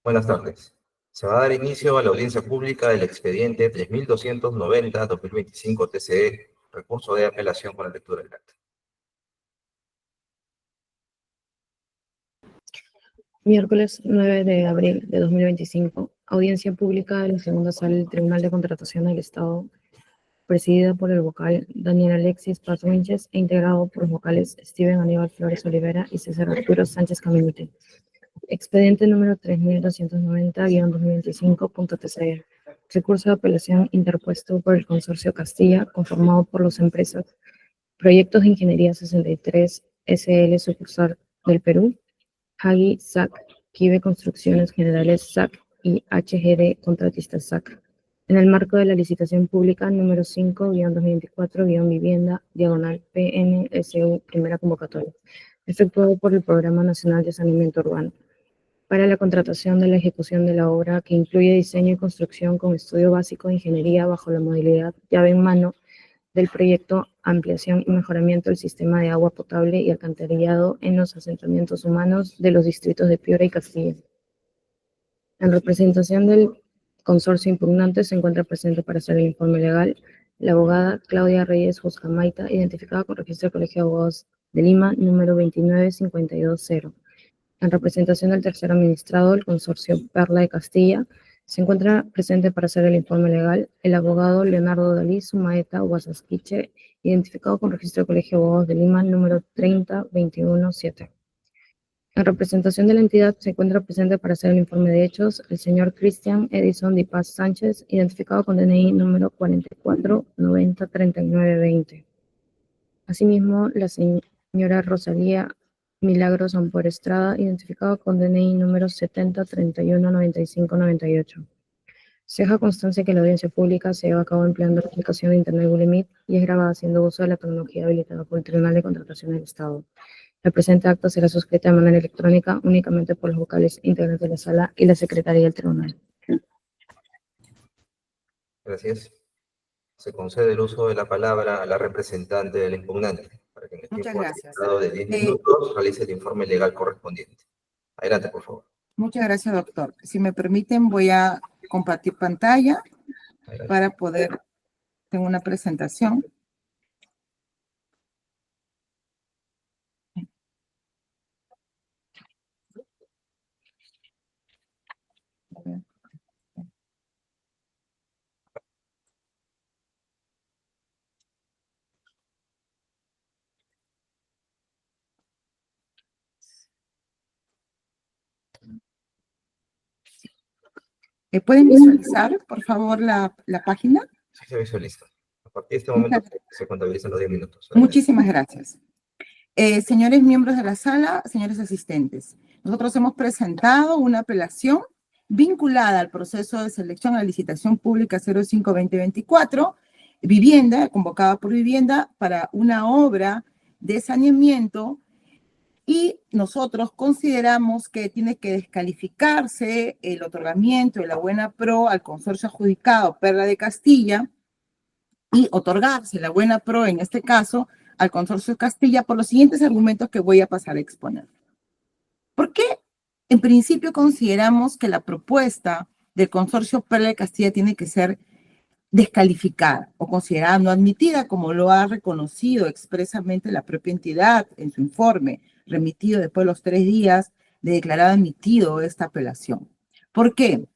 Buenas tardes. Se va a dar inicio a la audiencia pública del expediente 3290-2025 TCE, recurso de apelación con la lectura del acta. Miércoles 9 de abril de 2025, audiencia pública de la segunda sala del Tribunal de Contratación del Estado, presidida por el vocal Daniel Alexis Paz Winches e integrado por los vocales Steven Aníbal Flores Olivera y César Arturo Sánchez Caminute. Expediente número 3290-2025.tce. Recurso de apelación interpuesto por el Consorcio Castilla, conformado por las empresas Proyectos de Ingeniería 63 SL Sucursal del Perú, Hagi SAC, Kibe Construcciones Generales SAC y HGD Contratistas SAC, en el marco de la licitación pública número 5-2024-Vivienda, diagonal PNSU, primera convocatoria, efectuado por el Programa Nacional de Saneamiento Urbano, para la contratación de la ejecución de la obra que incluye diseño y construcción con estudio básico de ingeniería bajo la modalidad llave en mano del proyecto Ampliación y Mejoramiento del Sistema de Agua Potable y Alcantarillado en los asentamientos humanos de los distritos de Piura y Castilla. En representación del consorcio impugnante se encuentra presente para hacer el informe legal la abogada Claudia Reyes Juscamaita, identificada con registro del Colegio de Abogados de Lima, número 29520. En representación del tercer administrado, el consorcio Perla de Castilla, se encuentra presente para hacer el informe legal el abogado Leonardo Dalí Sumaeta Huasasquiche, identificado con registro del Colegio de Abogados de Lima, número 30217. En representación de la entidad se encuentra presente para hacer el informe de hechos el señor Cristian Edison Di Paz Sánchez, identificado con DNI número 44903920. Asimismo, la señora Rosalía Milagros Ampor Estrada, identificado con DNI número 70319598. Se deja constancia que la audiencia pública se lleva a cabo empleando la aplicación de Internet Google Meet y es grabada haciendo uso de la tecnología habilitada por el Tribunal de Contratación del Estado. El presente acta será suscrita de manera electrónica únicamente por los vocales integrantes de la sala y la secretaría del tribunal. Gracias. Se concede el uso de la palabra a la representante del impugnante, para que en el tiempo asignado de 10 minutos realice el informe legal correspondiente. Adelante, por favor. Muchas gracias, doctor. Si me permiten, voy a compartir pantalla para poder... Tengo una presentación. ¿Pueden visualizar, por favor, la página? Sí, se visualiza. A partir de este momento se contabilizan los 10 minutos. Muchísimas gracias. Señores miembros de la sala, señores asistentes, nosotros hemos presentado una apelación vinculada al proceso de selección a la licitación pública 05-2024, vivienda, convocada por vivienda, para una obra de saneamiento, y nosotros consideramos que tiene que descalificarse el otorgamiento de la buena pro al consorcio adjudicado Perla de Castilla y otorgarse la buena pro, en este caso, al consorcio Castilla por los siguientes argumentos que voy a pasar a exponer. ¿Por qué? En principio consideramos que la propuesta del consorcio Perla de Castilla tiene que ser descalificada o considerada no admitida, como lo ha reconocido expresamente la propia entidad en su informe, remitido después de los 3 días de declarar admitido esta apelación. ¿Por qué?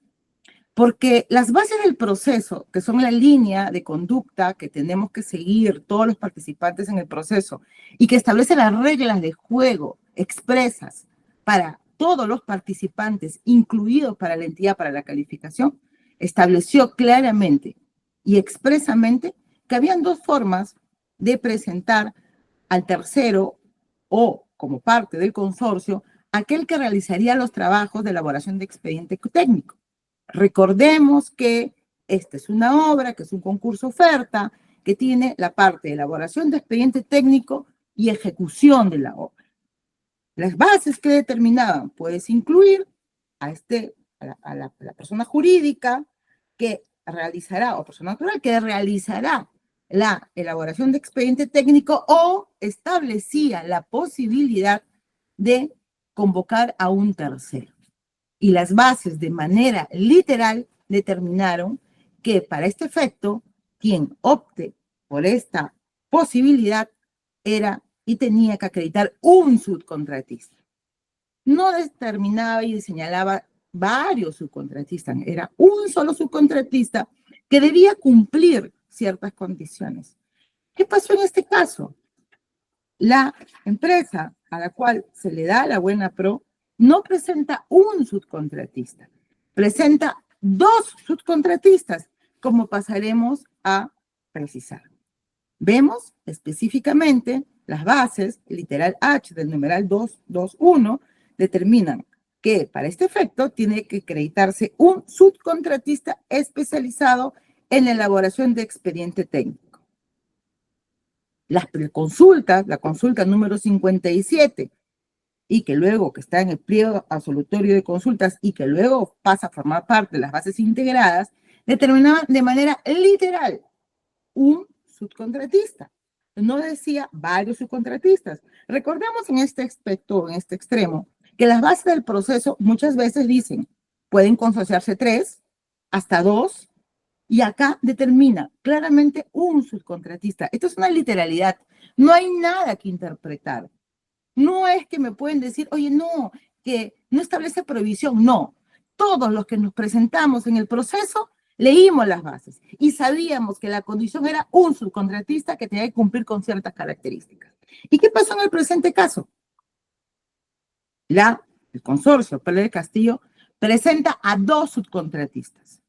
Porque las bases del proceso, que son la línea de conducta que tenemos que seguir todos los participantes en el proceso y que establece las reglas de juego expresas para todos los participantes, incluidos para la entidad para la calificación, estableció claramente y expresamente que habían 2 formas de presentar al tercero o como parte del consorcio aquel que realizaría los trabajos de elaboración de expediente técnico. Recordemos que esta es una obra, que es un concurso oferta, que tiene la parte de elaboración de expediente técnico y ejecución de la obra. Las bases que determinaban, puedes incluir a la persona jurídica que realizará, o persona natural que realizará la elaboración de expediente técnico, o establecía la posibilidad de convocar a un tercero. y las bases de manera literal determinaron que para este efecto, quien opte por esta posibilidad era y tenía que acreditar un subcontratista. No determinaba y señalaba varios subcontratistas, era un solo subcontratista que debía cumplir ciertas condiciones. ¿Qué pasó en este caso? La empresa a la cual se le da la buena pro no presenta un subcontratista, presenta 2 subcontratistas, como pasaremos a precisar. Vemos específicamente las bases, literal H del numeral 221, determinan que para este efecto tiene que acreditarse un subcontratista especializado en la elaboración de expediente técnico. Las preconsultas, la consulta número 57, y que luego que está en el pliego absolutorio de consultas y que luego pasa a formar parte de las bases integradas, determinaban de manera literal un subcontratista. No decía varios subcontratistas. Recordemos en este aspecto, en este extremo, que las bases del proceso muchas veces dicen, pueden consorciarse 3, hasta 2, y acá determina claramente un subcontratista. Esto es una literalidad. No hay nada que interpretar. No es que me pueden decir, oye, no, que no establece prohibición. No. Todos los que nos presentamos en el proceso leímos las bases y sabíamos que la condición era un subcontratista que tenía que cumplir con ciertas características. ¿Y qué pasó en el presente caso? El consorcio Pérez del Castillo presenta a 2 subcontratistas.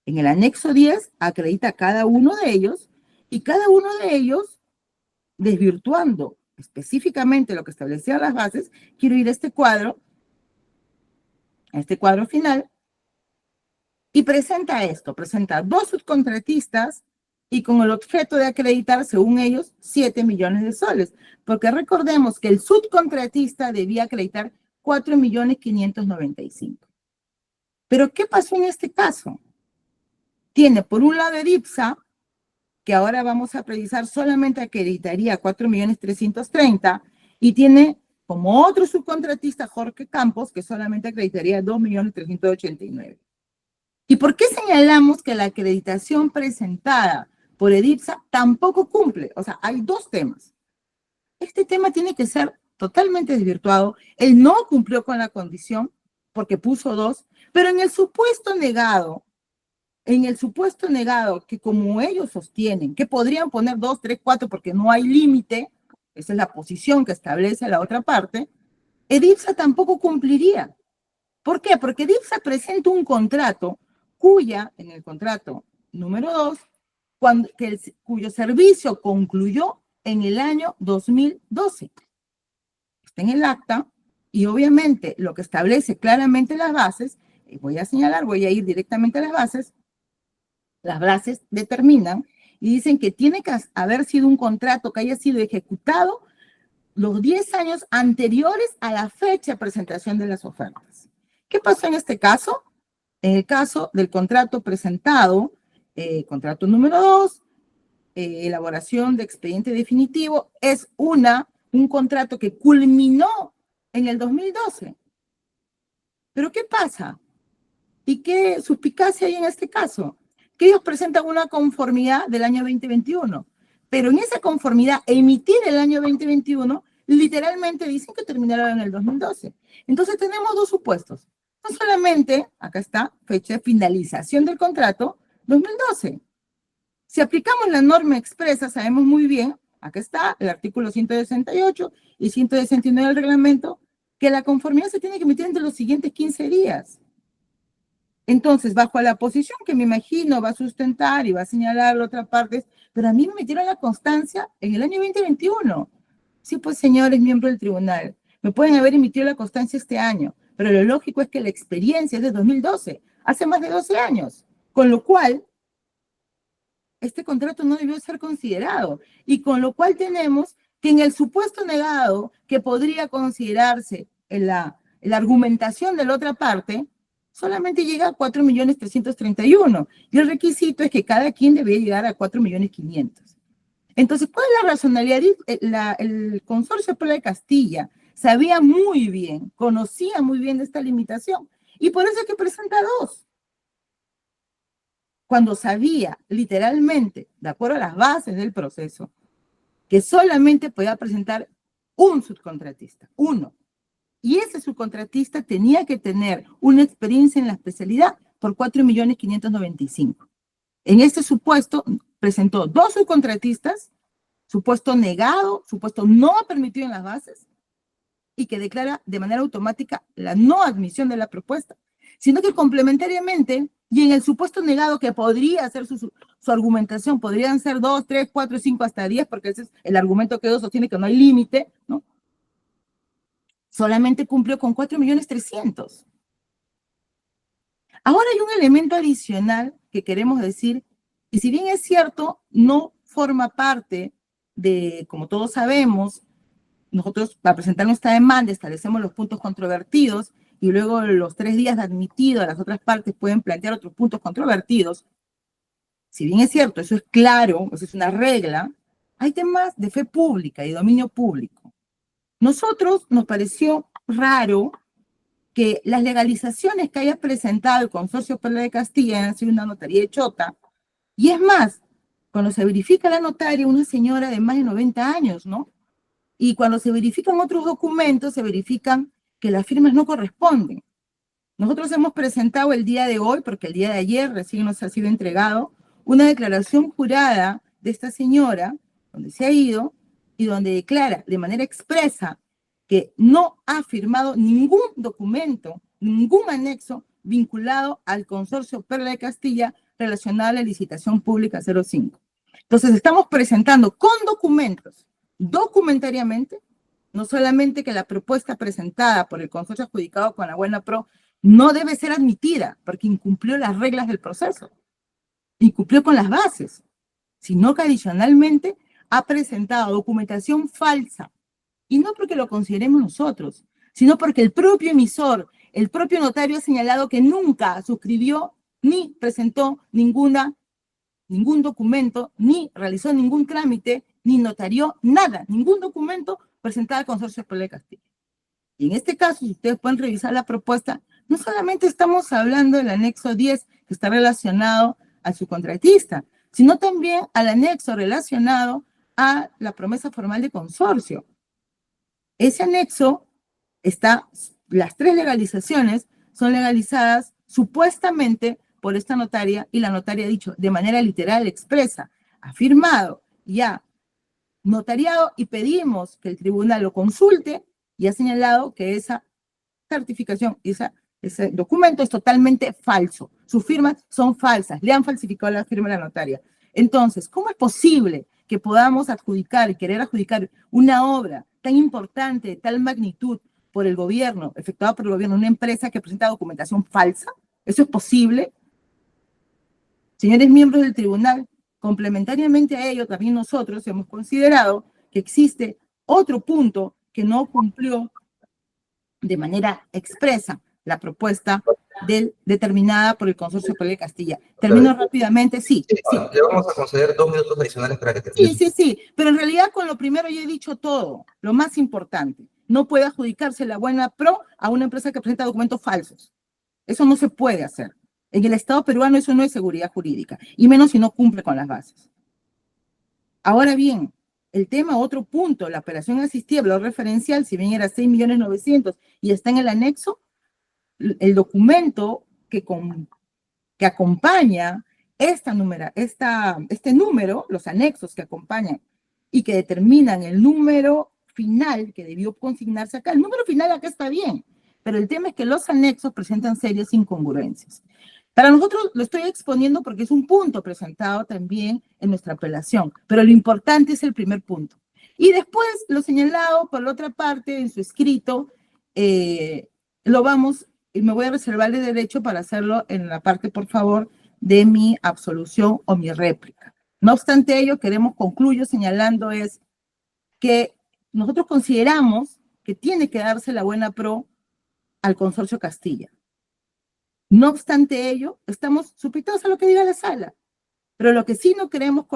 En el anexo 10 acredita a cada uno de ellos y cada uno de ellos, desvirtuando específicamente lo que establecían las bases, quiero ir a este cuadro final, y presenta esto, presenta 2 subcontratistas y con el objeto de acreditar, según ellos, 7 millones de soles. Porque recordemos que el subcontratista debía acreditar 4.595.000. Pero ¿qué pasó en este caso? Tiene por un lado EDIPSA, que ahora vamos a precisar, solamente acreditaría 4.330.000, y tiene como otro subcontratista Jorge Campos, que solamente acreditaría 2.389.000. ¿Y por qué señalamos que la acreditación presentada por EDIPSA tampoco cumple? O sea, hay 2 temas. Este tema tiene que ser totalmente desvirtuado. Él no cumplió con la condición porque puso 2, pero en el supuesto negado, que como ellos sostienen, que podrían poner 2, 3, 4 porque no hay límite, esa es la posición que establece la otra parte, EDIPSA tampoco cumpliría. ¿Por qué? Porque EDIPSA presenta un contrato en el contrato número 2, cuyo servicio concluyó en el año 2012. Está en el acta y obviamente lo que establece claramente las bases, voy a ir directamente a las bases determinan y dicen que tiene que haber sido un contrato que haya sido ejecutado los 10 años anteriores a la fecha de presentación de las ofertas. ¿Qué pasó en este caso? En el caso del contrato presentado, contrato número 2, elaboración de expediente definitivo, es un contrato que culminó en el 2012. ¿Pero qué pasa? ¿Y qué suspicacia hay en este caso? Que ellos presentan una conformidad del año 2021, pero en esa conformidad emitida el año 2021, literalmente dicen que terminaron en el 2012. Entonces tenemos 2 supuestos. No solamente, acá está, fecha de finalización del contrato, 2012. Si aplicamos la norma expresa, sabemos muy bien, acá está el artículo 168 y 169 del reglamento, que la conformidad se tiene que emitir entre los siguientes 15 días. Entonces, bajo la posición que me imagino va a sustentar y va a señalar la otra parte, pero a mí me metieron la constancia en el año 2021. Sí, pues, señores miembros del tribunal, me pueden haber emitido la constancia este año, pero lo lógico es que la experiencia es de 2012, hace más de 12 años, con lo cual este contrato no debió ser considerado, y con lo cual tenemos que en el supuesto negado que podría considerarse en la argumentación de la otra parte, solamente llega a 4.331.000, y el requisito es que cada quien debe llegar a 4.500.000. Entonces, ¿cuál es la racionalidad? El consorcio Pérez de Castilla sabía muy bien, conocía muy bien de esta limitación, y por eso es que presenta dos. Cuando sabía, literalmente, de acuerdo a las bases del proceso, que solamente podía presentar un subcontratista, uno. Y ese subcontratista tenía que tener una experiencia en la especialidad por 4.595.000. En este supuesto, presentó dos subcontratistas, supuesto negado, supuesto no permitido en las bases, y que declara de manera automática la no admisión de la propuesta, sino que complementariamente, y en el supuesto negado que podría ser su argumentación, podrían ser 2, 3, 4, 5, hasta 10, porque ese es el argumento que ellos sostienen, que no hay límite, ¿no? Solamente cumplió con 4.300.000. Ahora hay un elemento adicional que queremos decir, y si bien es cierto, no forma parte de, como todos sabemos, nosotros para presentar nuestra demanda establecemos los puntos controvertidos y luego los 3 días de admitido las otras partes pueden plantear otros puntos controvertidos. Si bien es cierto, eso es claro, eso es una regla, hay temas de fe pública y dominio público. Nosotros nos pareció raro que las legalizaciones que haya presentado el Consorcio Perla de Castilla hayan sido una notaría de chota, y es más, cuando se verifica la notaria, una señora de más de 90 años, ¿no? Y cuando se verifican otros documentos, se verifican que las firmas no corresponden. Nosotros hemos presentado el día de hoy, porque el día de ayer recién nos ha sido entregado, una declaración jurada de esta señora, donde se ha ido, y donde declara de manera expresa que no ha firmado ningún documento, ningún anexo vinculado al Consorcio Perla de Castilla relacionado a la licitación pública 05. Entonces estamos presentando con documentos, documentariamente, no solamente que la propuesta presentada por el consorcio adjudicado con la Buena Pro no debe ser admitida porque incumplió las reglas del proceso, incumplió con las bases, sino que adicionalmente ha presentado documentación falsa, y no porque lo consideremos nosotros, sino porque el propio emisor, el propio notario ha señalado que nunca suscribió ni presentó ningún documento, ni realizó ningún trámite, ni notarió nada, ningún documento presentado al Consorcio Perla de Castilla. Y en este caso, si ustedes pueden revisar la propuesta, no solamente estamos hablando del anexo 10, que está relacionado al subcontratista, sino también al anexo relacionado a la promesa formal de consorcio. Ese anexo está, las 3 legalizaciones son legalizadas supuestamente por esta notaria, y la notaria ha dicho de manera literal, expresa, ha firmado y ha notariado, y pedimos que el tribunal lo consulte, y ha señalado que esa certificación, ese documento es totalmente falso. Sus firmas son falsas, le han falsificado la firma de la notaria. Entonces, ¿cómo es posible que podamos adjudicar y querer adjudicar una obra tan importante, de tal magnitud, por el gobierno, efectuada por el gobierno, una empresa que presenta documentación falsa? ¿Eso es posible? Señores miembros del tribunal, complementariamente a ello, también nosotros hemos considerado que existe otro punto que no cumplió de manera expresa la propuesta determinada por el Consorcio Perla de Castilla. Termino rápidamente, sí. Le vamos a conceder 2 minutos adicionales para que termine. Sí, pero en realidad con lo primero ya he dicho todo, lo más importante. No puede adjudicarse la Buena Pro a una empresa que presenta documentos falsos. Eso no se puede hacer. En el Estado peruano eso no es seguridad jurídica, y menos si no cumple con las bases. Ahora bien, el tema, otro punto, la operación asistida, valor referencial, si bien era 6.900.000 y está en el anexo, el documento que acompaña este número, los anexos que acompañan y que determinan el número final que debió consignarse acá. El número final acá está bien, pero el tema es que los anexos presentan serias incongruencias. Para nosotros lo estoy exponiendo porque es un punto presentado también en nuestra apelación, pero lo importante es el primer punto. Y después lo señalado por la otra parte en su escrito, lo vamos, y me voy a reservar el derecho para hacerlo en la parte, por favor, de mi absolución o mi réplica. No obstante ello, concluyo señalando es que nosotros consideramos que tiene que darse la Buena Pro al Consorcio Castilla. No obstante ello, estamos supeditados a lo que diga la sala. Pero lo que sí no creemos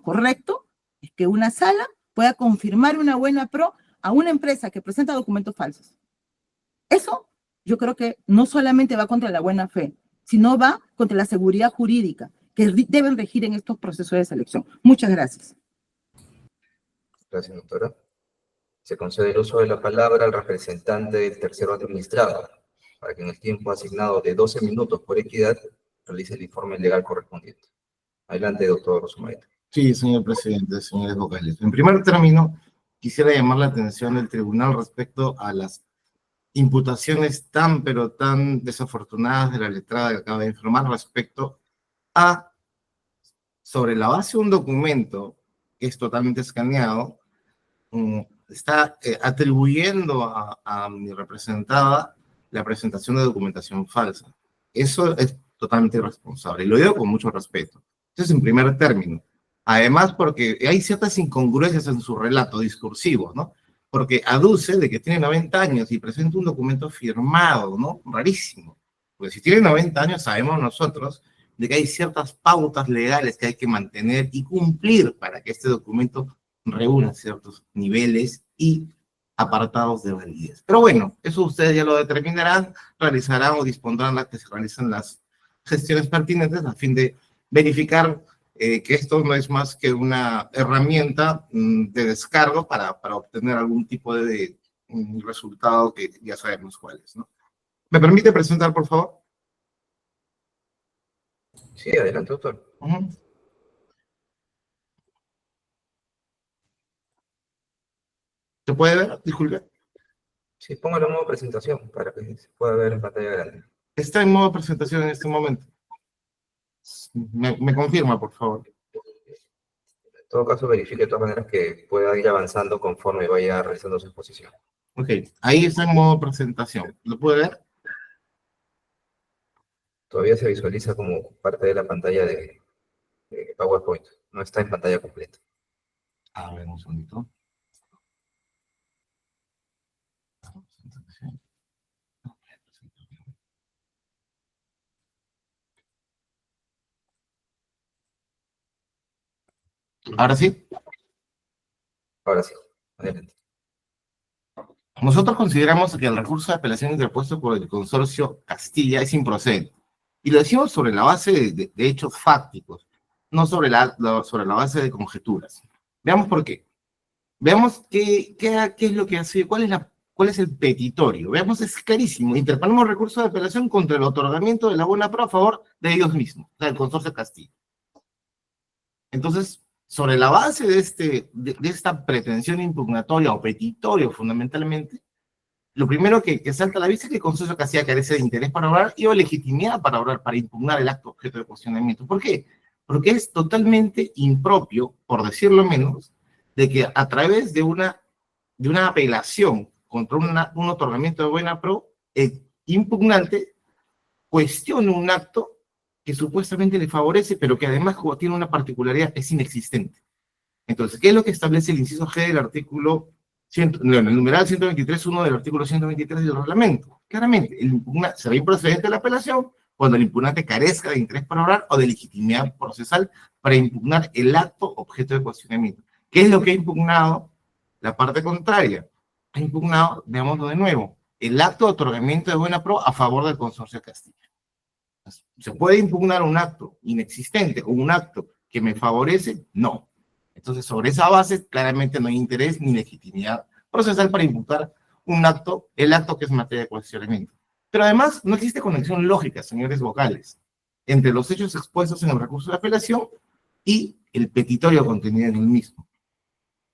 correcto es que una sala pueda confirmar una Buena Pro a una empresa que presenta documentos falsos. Eso yo creo que no solamente va contra la buena fe, sino va contra la seguridad jurídica que deben regir en estos procesos de selección. Muchas gracias. Gracias, doctora. Se concede el uso de la palabra al representante del tercero administrado, para que en el tiempo asignado de 12 minutos por equidad realice el informe legal correspondiente. Adelante, doctor Rosumaita. Sí, señor presidente, señores vocales. En primer término, quisiera llamar la atención del tribunal respecto a las imputaciones tan, pero tan desafortunadas de la letrada que acaba de informar respecto a, sobre la base de un documento que es totalmente escaneado, está atribuyendo a mi representada la presentación de documentación falsa. Eso es totalmente irresponsable, y lo digo con mucho respeto. Entonces, en primer término. Además, porque hay ciertas incongruencias en su relato discursivo, ¿no? Porque aduce de que tiene 90 años y presenta un documento firmado, ¿no? Rarísimo. Porque si tiene 90 años, sabemos nosotros de que hay ciertas pautas legales que hay que mantener y cumplir para que este documento reúna ciertos niveles y apartados de validez. Pero bueno, eso ustedes ya lo determinarán, realizarán o dispondrán a que se realicen las gestiones pertinentes a fin de verificar que esto no es más que una herramienta de descargo para obtener algún tipo de resultado que ya sabemos cuál es, ¿no? ¿Me permite presentar, por favor? Sí, adelante, doctor. ¿Se puede ver? Disculpe. Sí, póngalo en modo presentación para que se pueda ver en pantalla grande. Está en modo presentación en este momento. Me confirma, por favor. En todo caso, verifique de todas maneras que pueda ir avanzando conforme vaya realizando su exposición. Ok, ahí está en modo presentación. ¿Lo puede ver? Todavía se visualiza como parte de la pantalla de PowerPoint. No está en pantalla completa. A ver, un segundito. ¿Ahora sí? Ahora sí, adelante. Nosotros consideramos que el recurso de apelación interpuesto por el consorcio Castilla es improcedente. Y lo decimos sobre la base de hechos fácticos, no sobre la base de conjeturas. Veamos por qué. Veamos qué es lo que hace, cuál es el petitorio. Veamos, es clarísimo. Interponemos recurso de apelación contra el otorgamiento de la buena pro a favor de ellos mismos, o sea, del consorcio Castilla. Entonces, sobre la base de esta pretensión impugnatoria o petitorio, fundamentalmente, lo primero que salta a la vista es que el consorcio Castilla carece de interés para obrar y o legitimidad para obrar, para impugnar el acto objeto de cuestionamiento. ¿Por qué? Porque es totalmente impropio, por decirlo menos, de que a través de una apelación contra un otorgamiento de buena pro, el impugnante cuestione un acto que supuestamente le favorece, pero que además, como tiene una particularidad, es inexistente. Entonces, ¿qué es lo que establece el inciso G del artículo, el numeral 123.1 del artículo 123 del reglamento? Claramente, será improcedente la apelación cuando el impugnante carezca de interés para obrar o de legitimidad procesal para impugnar el acto objeto de cuestionamiento. ¿Qué es lo que ha impugnado? La parte contraria. Ha impugnado, veámoslo de nuevo, el acto de otorgamiento de buena pro a favor del consorcio Castilla. ¿Se puede impugnar un acto inexistente o un acto que me favorece? No. Entonces, sobre esa base, claramente no hay interés ni legitimidad procesal para imputar el acto que es materia de cuestionamiento. Pero además, no existe conexión lógica, señores vocales, entre los hechos expuestos en el recurso de apelación y el petitorio contenido en el mismo.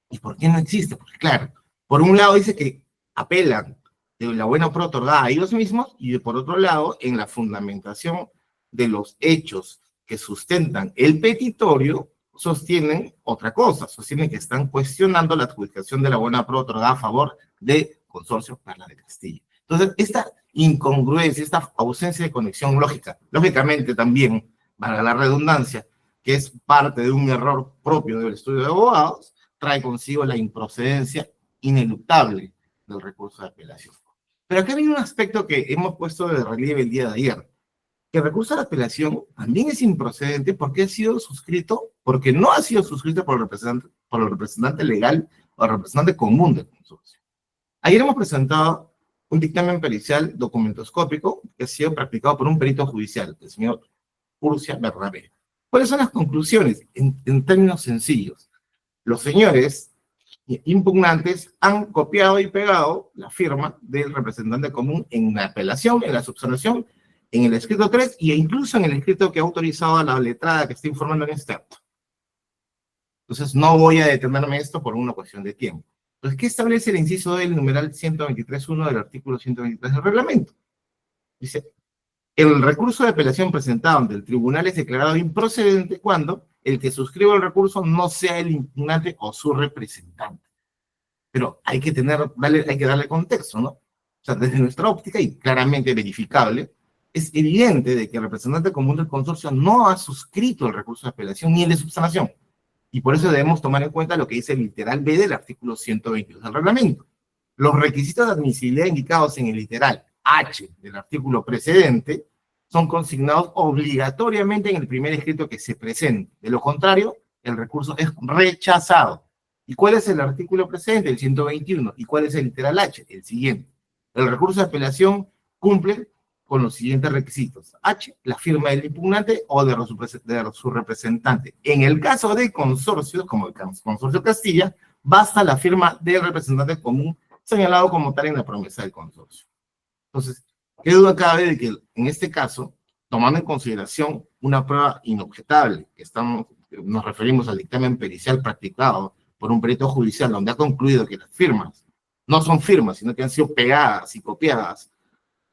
¿Y por qué no existe? Porque, claro, por un lado dice que apelan de la buena pro otorgada a ellos mismos y por otro lado, en la fundamentación de los hechos que sustentan el petitorio, sostienen otra cosa, sostienen que están cuestionando la adjudicación de la buena pro otorgada a favor del consorcio Perla de Castilla. Entonces, esta incongruencia, esta ausencia de conexión lógica, lógicamente también, para la redundancia, que es parte de un error propio del estudio de abogados, trae consigo la improcedencia ineluctable del recurso de apelación. Pero acá viene un aspecto que hemos puesto de relieve el día de ayer, que el recurso de apelación también es improcedente porque no ha sido suscrito por el representante legal o el representante común del consorcio. Ayer hemos presentado un dictamen pericial documentoscópico que ha sido practicado por un perito judicial, el señor Urcia Bernabé. ¿Cuáles son las conclusiones? En términos sencillos, los señores impugnantes han copiado y pegado la firma del representante común en la apelación, en la subsanación, en el escrito 3 e incluso en el escrito que ha autorizado a la letrada que está informando en este acto. Entonces no voy a detenerme en esto por una cuestión de tiempo. Entonces, ¿qué establece el inciso del numeral 123.1 del artículo 123 del reglamento? Dice, el recurso de apelación presentado ante el tribunal es declarado improcedente cuando el que suscriba el recurso no sea el impugnante o su representante. Pero hay que darle contexto, ¿no? O sea, desde nuestra óptica y claramente verificable, es evidente de que el representante común del consorcio no ha suscrito el recurso de apelación ni el de subsanación. Y por eso debemos tomar en cuenta lo que dice el literal B del artículo 122 del reglamento. Los requisitos de admisibilidad indicados en el literal H del artículo precedente son consignados obligatoriamente en el primer escrito que se presente. De lo contrario, el recurso es rechazado. ¿Y cuál es el artículo precedente? El 121. ¿Y cuál es el literal H? El siguiente. El recurso de apelación cumple con los siguientes requisitos. H, la firma del impugnante o de su representante. En el caso de consorcios, como el consorcio Castilla, basta la firma del representante común señalado como tal en la promesa del consorcio. Entonces, ¿qué duda cabe de que en este caso, tomando en consideración una prueba inobjetable, que nos referimos al dictamen pericial practicado por un perito judicial, donde ha concluido que las firmas no son firmas, sino que han sido pegadas y copiadas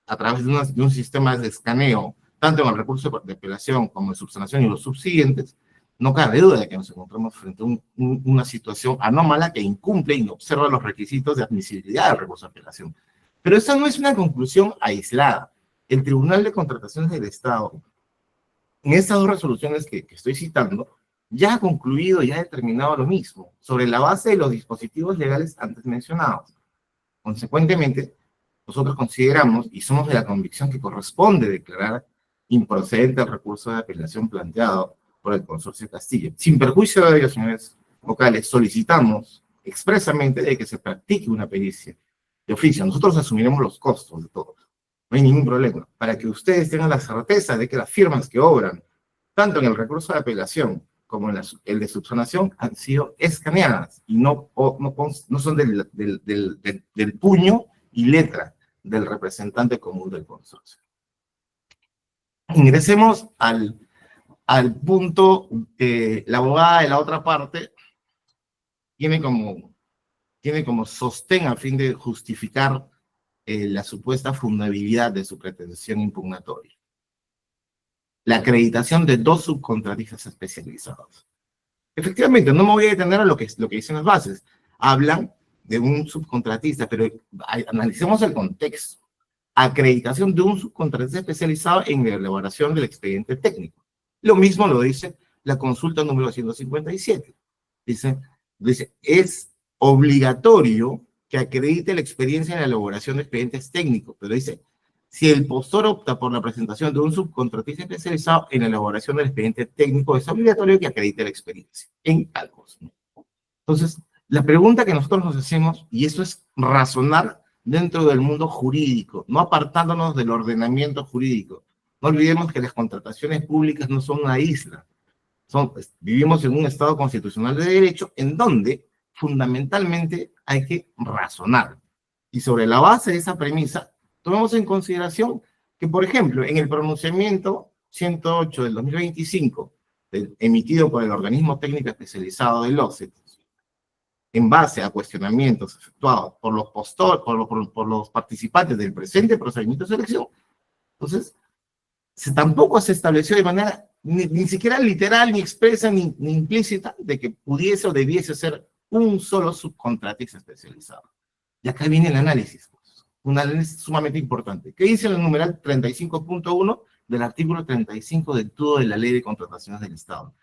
a través de un sistema de escaneo, tanto en el recurso de apelación como en subsanación y los subsiguientes, no cabe duda de que nos encontramos frente a una situación anómala que incumple y no observa los requisitos de admisibilidad del recurso de apelación. Pero esa no es una conclusión aislada. El Tribunal de Contrataciones del Estado, en estas dos resoluciones que estoy citando, ya ha concluido y ha determinado lo mismo, sobre la base de los dispositivos legales antes mencionados. Consecuentemente, nosotros consideramos y somos de la convicción que corresponde declarar improcedente el recurso de apelación planteado por el consorcio Castilla. Sin perjuicio de ello, señores vocales, solicitamos expresamente de que se practique una pericia de oficio. Nosotros asumiremos los costos de todo. No hay ningún problema. Para que ustedes tengan la certeza de que las firmas que obran, tanto en el recurso de apelación como en el de subsanación, han sido escaneadas y no son del puño y letra del representante común del consorcio. Ingresemos al punto que la abogada de la otra parte tiene como sostén a fin de justificar la supuesta fundabilidad de su pretensión impugnatoria. La acreditación de 2 subcontratistas especializados. Efectivamente, no me voy a detener a lo que dicen las bases. Hablan de un subcontratista, pero analicemos el contexto. Acreditación de un subcontratista especializado en la elaboración del expediente técnico. Lo mismo lo dice la consulta número 157. Dice, es obligatorio que acredite la experiencia en la elaboración de expedientes técnicos, pero dice, si el postor opta por la presentación de un subcontratista especializado en la elaboración del expediente técnico, es obligatorio que acredite la experiencia en cálculos. Entonces, la pregunta que nosotros nos hacemos, y eso es razonar dentro del mundo jurídico, no apartándonos del ordenamiento jurídico. No olvidemos que las contrataciones públicas no son una isla. Vivimos en un Estado constitucional de derecho en donde fundamentalmente hay que razonar. Y sobre la base de esa premisa, tomemos en consideración que, por ejemplo, en el pronunciamiento 108 del 2025, emitido por el organismo técnico especializado del OCDE, en base a cuestionamientos efectuados por los participantes del presente procedimiento de selección, entonces, tampoco se estableció de manera ni siquiera literal, ni expresa, ni implícita, de que pudiese o debiese ser un solo subcontratista especializado. Y acá viene el análisis, un análisis sumamente importante. ¿Qué dice el numeral 35.1 del artículo 35 del título de la Ley de Contrataciones del Estado?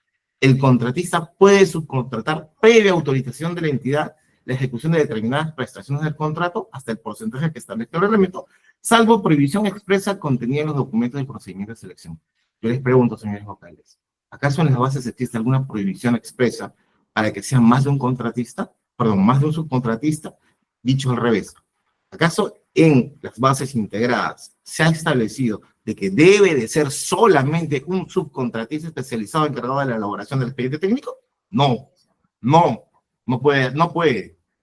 El contratista puede subcontratar previa autorización de la entidad la ejecución de determinadas prestaciones del contrato hasta el porcentaje que establece el reglamento, salvo prohibición expresa contenida en los documentos del procedimiento de selección. Yo les pregunto, señores vocales, ¿acaso en las bases existe alguna prohibición expresa para que sea más de un contratista, perdón, más de un subcontratista? Dicho al revés, ¿Acaso en las bases integradas se ha establecido de que debe de ser solamente un subcontratista especializado encargado de la elaboración del expediente técnico? No, no puede,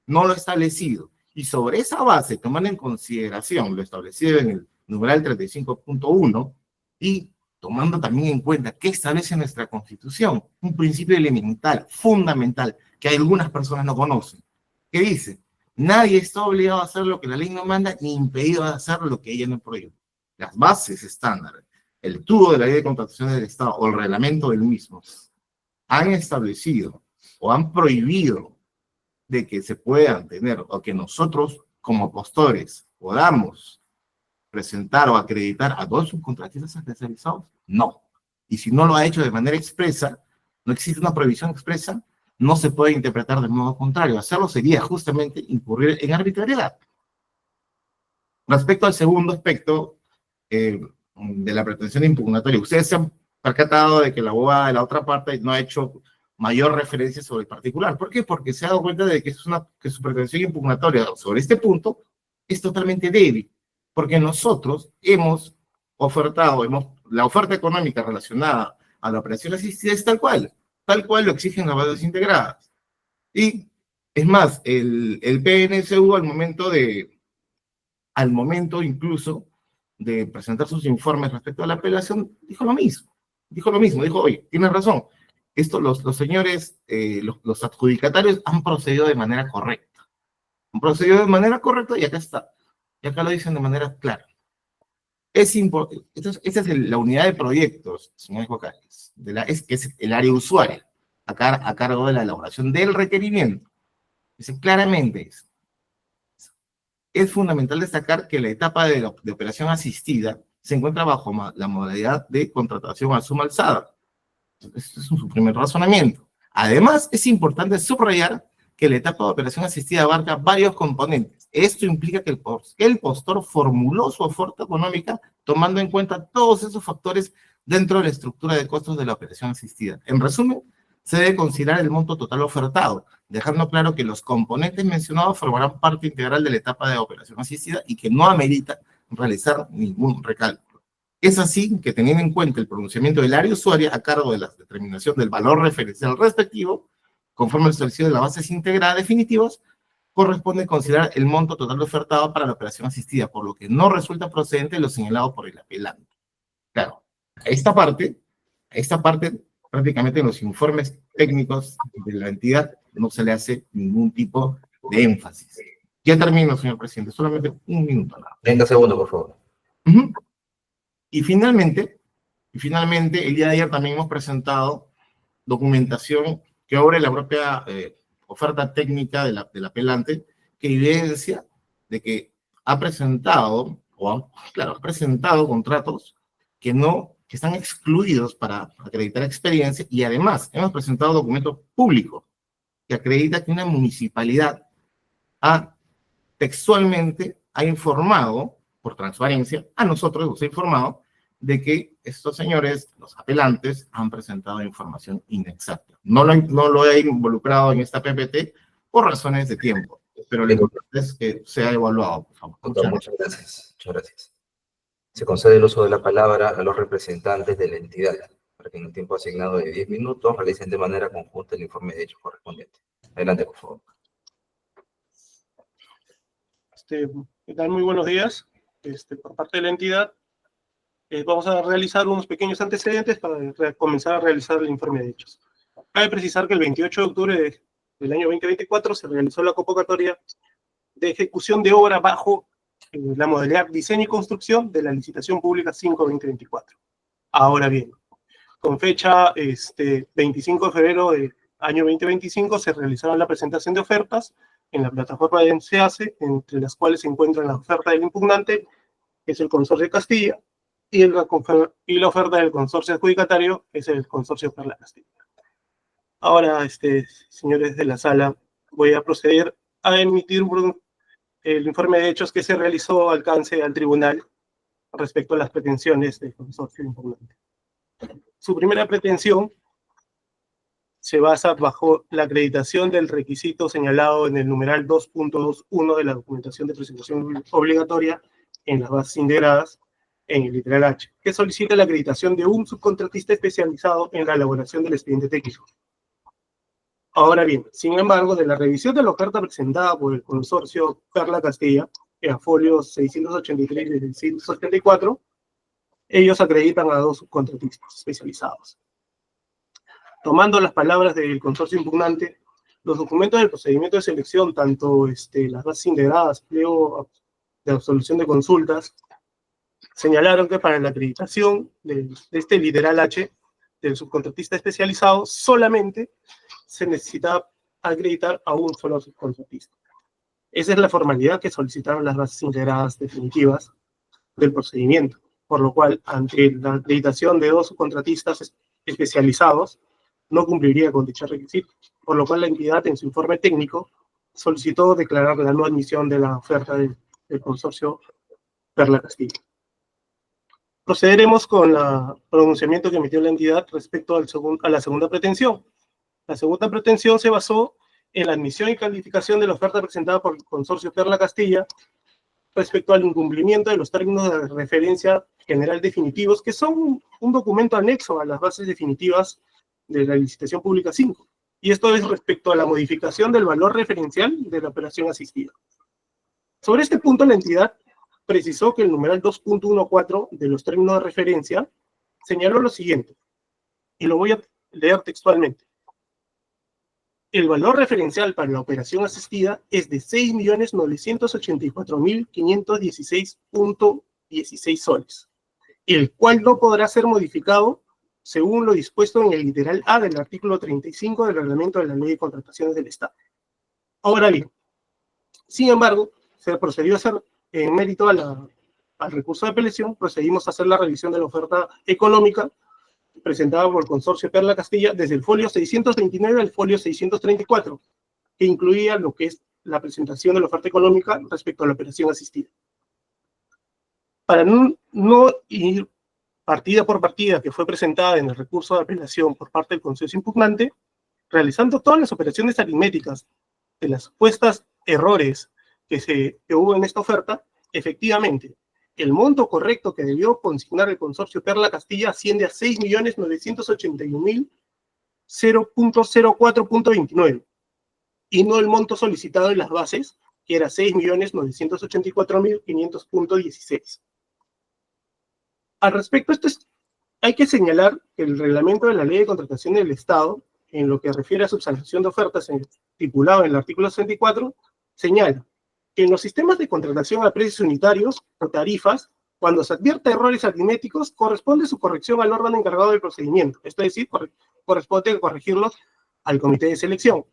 no lo ha establecido. Y sobre esa base, tomando en consideración lo establecido en el numeral 35.1 y tomando también en cuenta qué establece nuestra Constitución, un principio elemental, fundamental, que algunas personas no conocen, que dice: nadie está obligado a hacer lo que la ley no manda, ni impedido a hacer lo que ella no prohíbe. Las bases estándar, el estudio de la ley de contratación del Estado o el reglamento del mismo, han establecido o han prohibido de que se puedan tener, o que nosotros como postores podamos presentar o acreditar a dos subcontratistas especializados. No. Y si no lo ha hecho de manera expresa, no existe una prohibición expresa, no se puede interpretar de modo contrario. Hacerlo sería justamente incurrir en arbitrariedad. Respecto al segundo aspecto de la pretensión impugnatoria, ustedes se han percatado de que la abogada de la otra parte no ha hecho mayor referencia sobre el particular. ¿Por qué? Porque se ha dado cuenta de que, que su pretensión impugnatoria sobre este punto es totalmente débil, porque nosotros hemos ofertado, la oferta económica relacionada a la operación asistida es tal cual lo exigen las bases integradas. Y es más, el PNSU al momento incluso de presentar sus informes respecto a la apelación, dijo lo mismo, dijo: oye, tienes razón, esto los señores, los adjudicatarios han procedido de manera correcta. Han procedido de manera correcta y acá está. Y acá lo dicen de manera clara. Es importante, esta es la unidad de proyectos, señor Cocales, que es el área usuaria, a cargo de la elaboración del requerimiento. Dice claramente eso. Es fundamental destacar que la etapa de operación asistida se encuentra bajo la modalidad de contratación a suma alzada. Este es su primer razonamiento. Además, es importante subrayar que la etapa de operación asistida abarca varios componentes. Esto implica que el postor formuló su oferta económica tomando en cuenta todos esos factores dentro de la estructura de costos de la operación asistida. En resumen, se debe considerar el monto total ofertado, dejando claro que los componentes mencionados formarán parte integral de la etapa de operación asistida y que no amerita realizar ningún recálculo. Es así que, teniendo en cuenta el pronunciamiento del área usuaria a cargo de la determinación del valor referencial respectivo, conforme al establecido de las bases integradas definitivas, corresponde considerar el monto total ofertado para la operación asistida, por lo que no resulta procedente lo señalado por el apelante. Claro, a esta parte, prácticamente en los informes técnicos de la entidad no se le hace ningún tipo de énfasis. Ya termino, señor presidente, solamente un minuto. 30 segundos, por favor. Y finalmente, el día de ayer también hemos presentado documentación que obre la propia oferta técnica del apelante, que evidencia de que ha presentado contratos que están excluidos para acreditar experiencia, y además hemos presentado documento público que acredita que una municipalidad textualmente ha informado, por transparencia, a nosotros nos ha informado de que estos señores, los apelantes, han presentado información inexacta. No lo he involucrado en esta PPT por razones de tiempo, pero lo importante es que sea evaluado, por favor. Doctor, muchas gracias. Muchas gracias. Se concede el uso de la palabra a los representantes de la entidad, para que en el tiempo asignado de 10 minutos realicen de manera conjunta el informe de hechos correspondiente. Adelante, por favor. ¿Qué tal? Muy buenos días. Por parte de la entidad, vamos a realizar unos pequeños antecedentes para comenzar a realizar el informe de hechos. Cabe precisar que el 28 de octubre del año 2024 se realizó la convocatoria de ejecución de obra bajo la modalidad diseño y construcción de la licitación pública 5-2024. Ahora bien, con fecha 25 de febrero del año 2025 se realizaron la presentación de ofertas en la plataforma de SEACE, entre las cuales se encuentran la oferta del impugnante, que es el Consorcio de Castilla, y la oferta del consorcio adjudicatario, que es el Consorcio Perla Castilla. Ahora, señores de la sala, voy a proceder a emitir el informe de hechos que se realizó alcance al tribunal respecto a las pretensiones del consorcio impugnante. Su primera pretensión se basa bajo la acreditación del requisito señalado en el numeral 2.21 de la documentación de presentación obligatoria en las bases integradas en el literal H, que solicita la acreditación de un subcontratista especializado en la elaboración del expediente técnico. Ahora bien, sin embargo, de la revisión de la oferta presentada por el consorcio Perla Castilla, en folios 683 y 684, ellos acreditan a 2 subcontratistas especializados. Tomando las palabras del consorcio impugnante, los documentos del procedimiento de selección, tanto las bases integradas, pliego de absolución de consultas, señalaron que para la acreditación de este literal H del subcontratista especializado solamente se necesita acreditar a un solo subcontratista. Esa es la formalidad que solicitaron las bases integradas definitivas del procedimiento, por lo cual, ante la acreditación de 2 subcontratistas especializados, no cumpliría con dicho requisito, por lo cual la entidad en su informe técnico solicitó declarar la no admisión de la oferta del consorcio Perla Castilla. Procederemos con el pronunciamiento que emitió la entidad respecto a la segunda pretensión. La segunda pretensión se basó en la admisión y calificación de la oferta presentada por el consorcio Perla Castilla respecto al incumplimiento de los términos de referencia general definitivos, que son un documento anexo a las bases definitivas de la licitación pública 5. Y esto es respecto a la modificación del valor referencial de la operación asistida. Sobre este punto, la entidad precisó que el numeral 2.14 de los términos de referencia señaló lo siguiente, y lo voy a leer textualmente. El valor referencial para la operación asistida es de 6.984.516.16 soles, el cual no podrá ser modificado según lo dispuesto en el literal A del artículo 35 del reglamento de la Ley de Contrataciones del Estado. Ahora bien, sin embargo, se procedió a hacer, en mérito al recurso de apelación, procedimos a hacer la revisión de la oferta económica presentada por el consorcio Perla Castilla desde el folio 629 al folio 634, que incluía lo que es la presentación de la oferta económica respecto a la operación asistida. Para no ir partida por partida que fue presentada en el recurso de apelación por parte del consorcio impugnante, realizando todas las operaciones aritméticas de las supuestas errores que hubo en esta oferta, efectivamente, el monto correcto que debió consignar el consorcio Perla Castilla asciende a 6.981.004.29, y no el monto solicitado en las bases, que era 6.984.500.16. Al respecto, hay que señalar que el reglamento de la Ley de Contratación del Estado, en lo que refiere a subsanación de ofertas estipulado en el artículo 64, señala que en los sistemas de contratación a precios unitarios o tarifas, cuando se advierta errores aritméticos, corresponde su corrección al órgano encargado del procedimiento, esto es decir, corresponde corregirlos al comité de selección.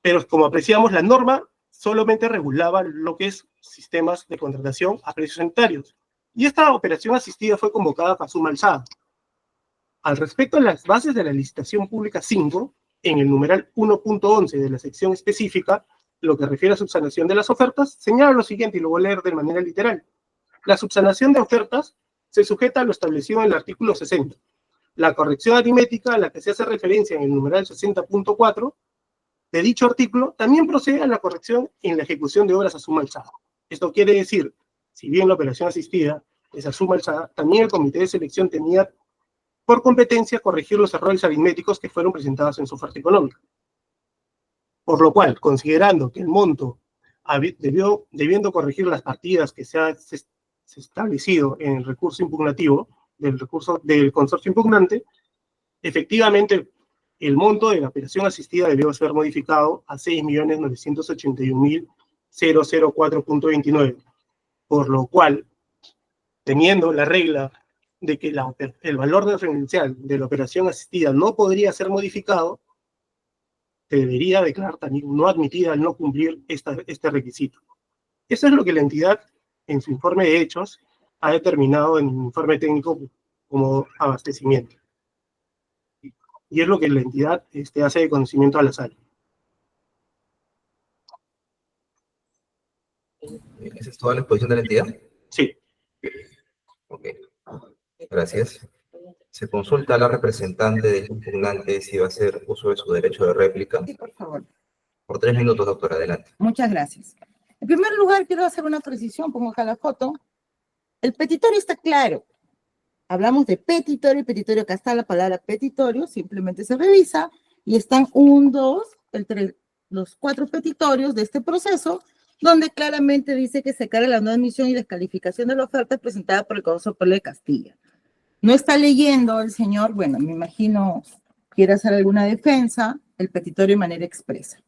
Pero como apreciamos, la norma solamente regulaba lo que es sistemas de contratación a precios unitarios. Y esta operación asistida fue convocada a suma alzada. Al respecto a las bases de la licitación pública 5, en el numeral 1.11 de la sección específica, lo que refiere a subsanación de las ofertas, señala lo siguiente, y lo voy a leer de manera literal. La subsanación de ofertas se sujeta a lo establecido en el artículo 60. La corrección aritmética a la que se hace referencia en el numeral 60.4 de dicho artículo también procede a la corrección en la ejecución de obras a suma alzada. Esto quiere decir, si bien la operación asistida es a suma alzada, también el comité de selección tenía por competencia corregir los errores aritméticos que fueron presentados en su oferta económica. Por lo cual, considerando que el monto debiendo corregir las partidas que se ha establecido en el recurso impugnativo, del consorcio impugnante, efectivamente el monto de la operación asistida debió ser modificado a 6.981.004.29, por lo cual, teniendo la regla de que el valor referencial de la operación asistida no podría ser modificado, se debería declarar también no admitida al no cumplir este requisito. Eso es lo que la entidad, en su informe de hechos, ha determinado en un informe técnico como abastecimiento. Y es lo que la entidad hace de conocimiento a la sala. ¿Esa es toda la exposición de la entidad? Sí. Ok. Gracias. Se consulta a la representante del impugnante si va a hacer uso de su derecho de réplica. Sí, por favor. Por 3 minutos, doctora, adelante. Muchas gracias. En primer lugar, quiero hacer una precisión, pongo acá la foto. El petitorio está claro. Hablamos de petitorio, petitorio, acá está la palabra petitorio, simplemente se revisa y están los 4 petitorios de este proceso, donde claramente dice que se carga la no admisión y descalificación de la oferta presentada por el Consejo Superior de Castilla. No está leyendo el señor, bueno, me imagino quiere hacer alguna defensa, el petitorio de manera expresa.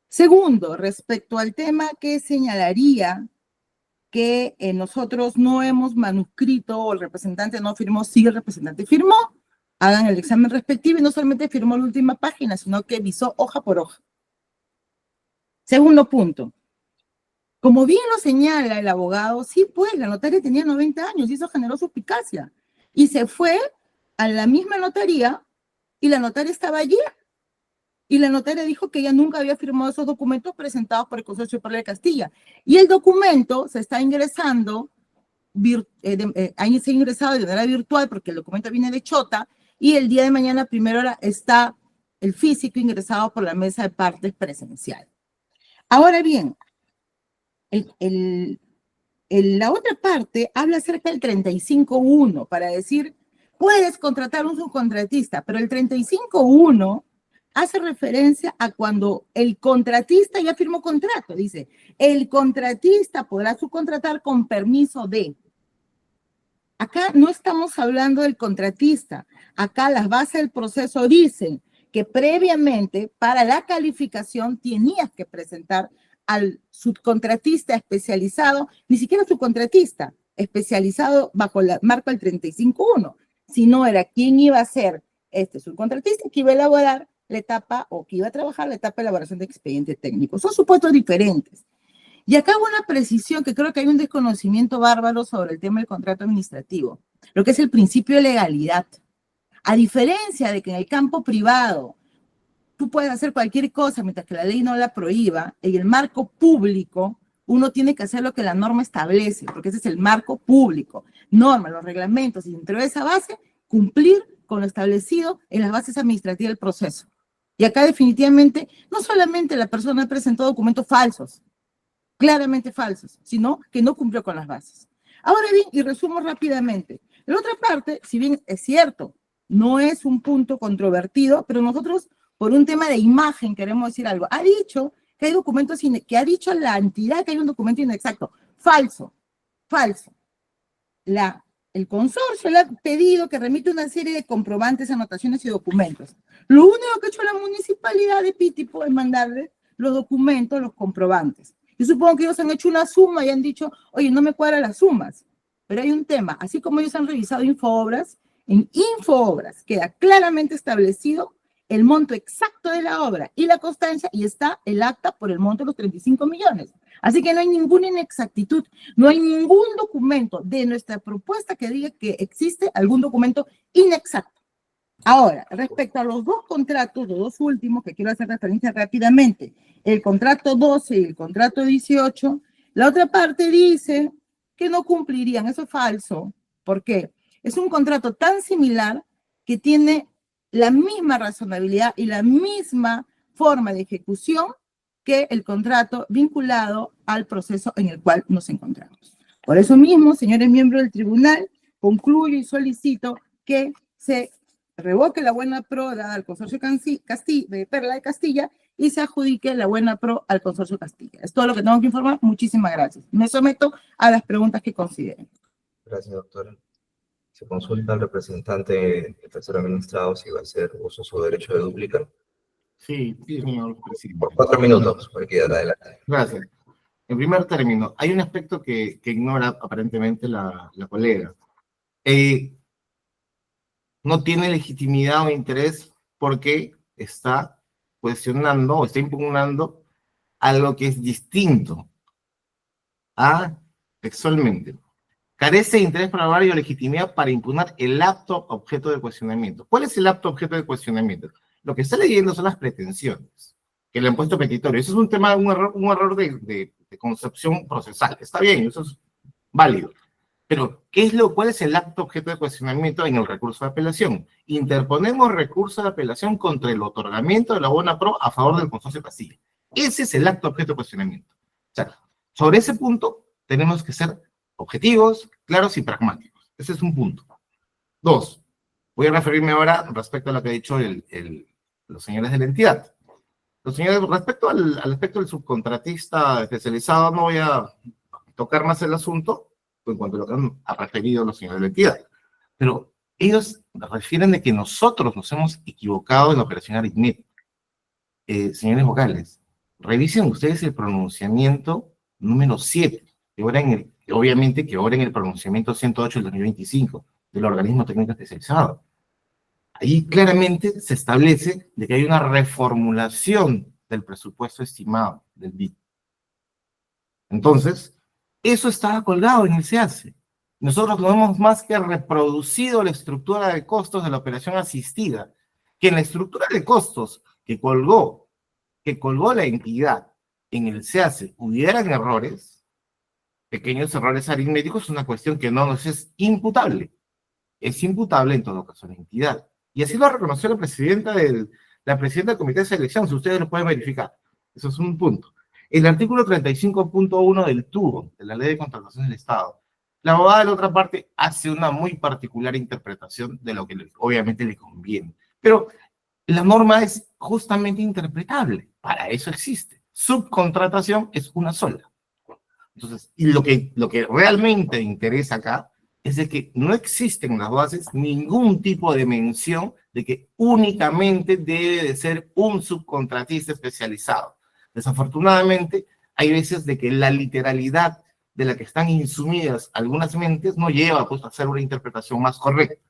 Segundo, respecto al tema que señalaría que nosotros no hemos manuscrito o el representante no firmó, sí el representante firmó, hagan el examen respectivo y no solamente firmó la última página, sino que visó hoja por hoja. Segundo punto, como bien lo señala el abogado, sí, pues la notaria tenía 90 años y eso generó suspicacia. Y se fue a la misma notaría y la notaria estaba allí. Y la notaria dijo que ella nunca había firmado esos documentos presentados por el Consorcio Superior de Castilla. Y el documento se está ingresando, se ha ingresado de manera virtual porque el documento viene de Chota y el día de mañana a primera hora está el físico ingresado por la mesa de partes presencial. Ahora bien, la otra parte habla acerca del 35.1 para decir, puedes contratar un subcontratista, pero el 35.1 hace referencia a cuando el contratista ya firmó contrato. Dice, el contratista podrá subcontratar con permiso de. Acá no estamos hablando del contratista. Acá las bases del proceso dicen que previamente para la calificación tenías que presentar al subcontratista especializado, ni siquiera subcontratista, especializado bajo el marco del 35.1, sino era quién iba a ser este subcontratista que iba a elaborar la etapa o que iba a trabajar la etapa de elaboración de expediente técnico. Son supuestos diferentes. Y acá hago una precisión que creo que hay un desconocimiento bárbaro sobre el tema del contrato administrativo, lo que es el principio de legalidad. A diferencia de que en el campo privado tú puedes hacer cualquier cosa mientras que la ley no la prohíba, en el marco público uno tiene que hacer lo que la norma establece, porque ese es el marco público. Normas, los reglamentos, y dentro de esa base, cumplir con lo establecido en las bases administrativas del proceso. Y acá definitivamente, no solamente la persona presentó documentos falsos, claramente falsos, sino que no cumplió con las bases. Ahora bien, y resumo rápidamente, la otra parte, si bien es cierto, no es un punto controvertido, pero nosotros, por un tema de imagen, queremos decir algo. Ha dicho que hay documentos, que ha dicho la entidad que hay un documento inexacto. Falso, falso. El consorcio le ha pedido que remita una serie de comprobantes, anotaciones y documentos. Lo único que ha hecho la municipalidad de Pitipo es mandarle los documentos, los comprobantes. Yo supongo que ellos han hecho una suma y han dicho, oye, no me cuadran las sumas. Pero hay un tema, así como ellos han revisado Infoobras, en Infoobras queda claramente establecido el monto exacto de la obra y la constancia y está el acta por el monto de los 35 millones. Así que no hay ninguna inexactitud, no hay ningún documento de nuestra propuesta que diga que existe algún documento inexacto. Ahora, respecto a los dos contratos, los dos últimos, que quiero hacer referencia rápidamente, el contrato 12 y el contrato 18, la otra parte dice que no cumplirían, eso es falso. ¿Por qué? Es un contrato tan similar que tiene la misma razonabilidad y la misma forma de ejecución que el contrato vinculado al proceso en el cual nos encontramos. Por eso mismo, señores miembros del tribunal, concluyo y solicito que se revoque la buena pro dada al Consorcio de Perla de Castilla y se adjudique la buena pro al Consorcio Castilla. Es todo lo que tengo que informar. Muchísimas gracias. Me someto a las preguntas que consideren. Gracias, doctora. Se consulta al representante del tercer administrado si va a hacer uso de su derecho de dúplica. Sí, sí, señor presidente. Por 4 minutos, por equidad, adelante. Gracias. En primer término, hay un aspecto que ignora aparentemente la colega. No tiene legitimidad o interés porque está cuestionando o está impugnando algo que es distinto a textualmente. Carece de interés para hablar y de legitimidad para impugnar el acto objeto de cuestionamiento. ¿Cuál es el acto objeto de cuestionamiento? Lo que está leyendo son las pretensiones que le han puesto petitorio. Eso es un tema, un error de concepción procesal. Está bien, eso es válido. Pero, ¿cuál es el acto objeto de cuestionamiento en el recurso de apelación? Interponemos recurso de apelación contra el otorgamiento de la buena pro a favor del consorcio Castilla. Ese es el acto objeto de cuestionamiento. O sea, sobre ese punto tenemos que ser objetivos, claros y pragmáticos. Ese es un punto. Dos, voy a referirme ahora respecto a lo que ha dicho los señores de la entidad. Los señores, respecto al aspecto del subcontratista especializado, no voy a tocar más el asunto en cuanto a lo que han referido los señores de la entidad. Pero ellos refieren de que nosotros nos hemos equivocado en la operación aritmética. Señores vocales, revisen ustedes el pronunciamiento número 7, obviamente que ahora en el pronunciamiento 108 del 2025 del organismo técnico especializado. Ahí claramente se establece de que hay una reformulación del presupuesto estimado del BID. Entonces, eso estaba colgado en el SEACE. Nosotros no hemos más que reproducido la estructura de costos de la operación asistida, que en la estructura de costos que colgó la entidad en el SEACE hubieran errores, pequeños errores aritméticos, es una cuestión que no nos es imputable. Es imputable en todo caso a la entidad. Y así lo reconoció la presidenta del Comité de Selección, si ustedes lo pueden verificar. Eso es un punto. El artículo 35.1 del TUO, de la Ley de Contratación del Estado, la abogada de la otra parte hace una muy particular interpretación de lo que obviamente le conviene. Pero la norma es justamente interpretable. Para eso existe. Subcontratación es una sola. Entonces, y lo que realmente interesa acá es de que no existe en las bases ningún tipo de mención de que únicamente debe de ser un subcontratista especializado. Desafortunadamente, hay veces de que la literalidad de la que están insumidas algunas mentes no lleva pues, a hacer una interpretación más correcta.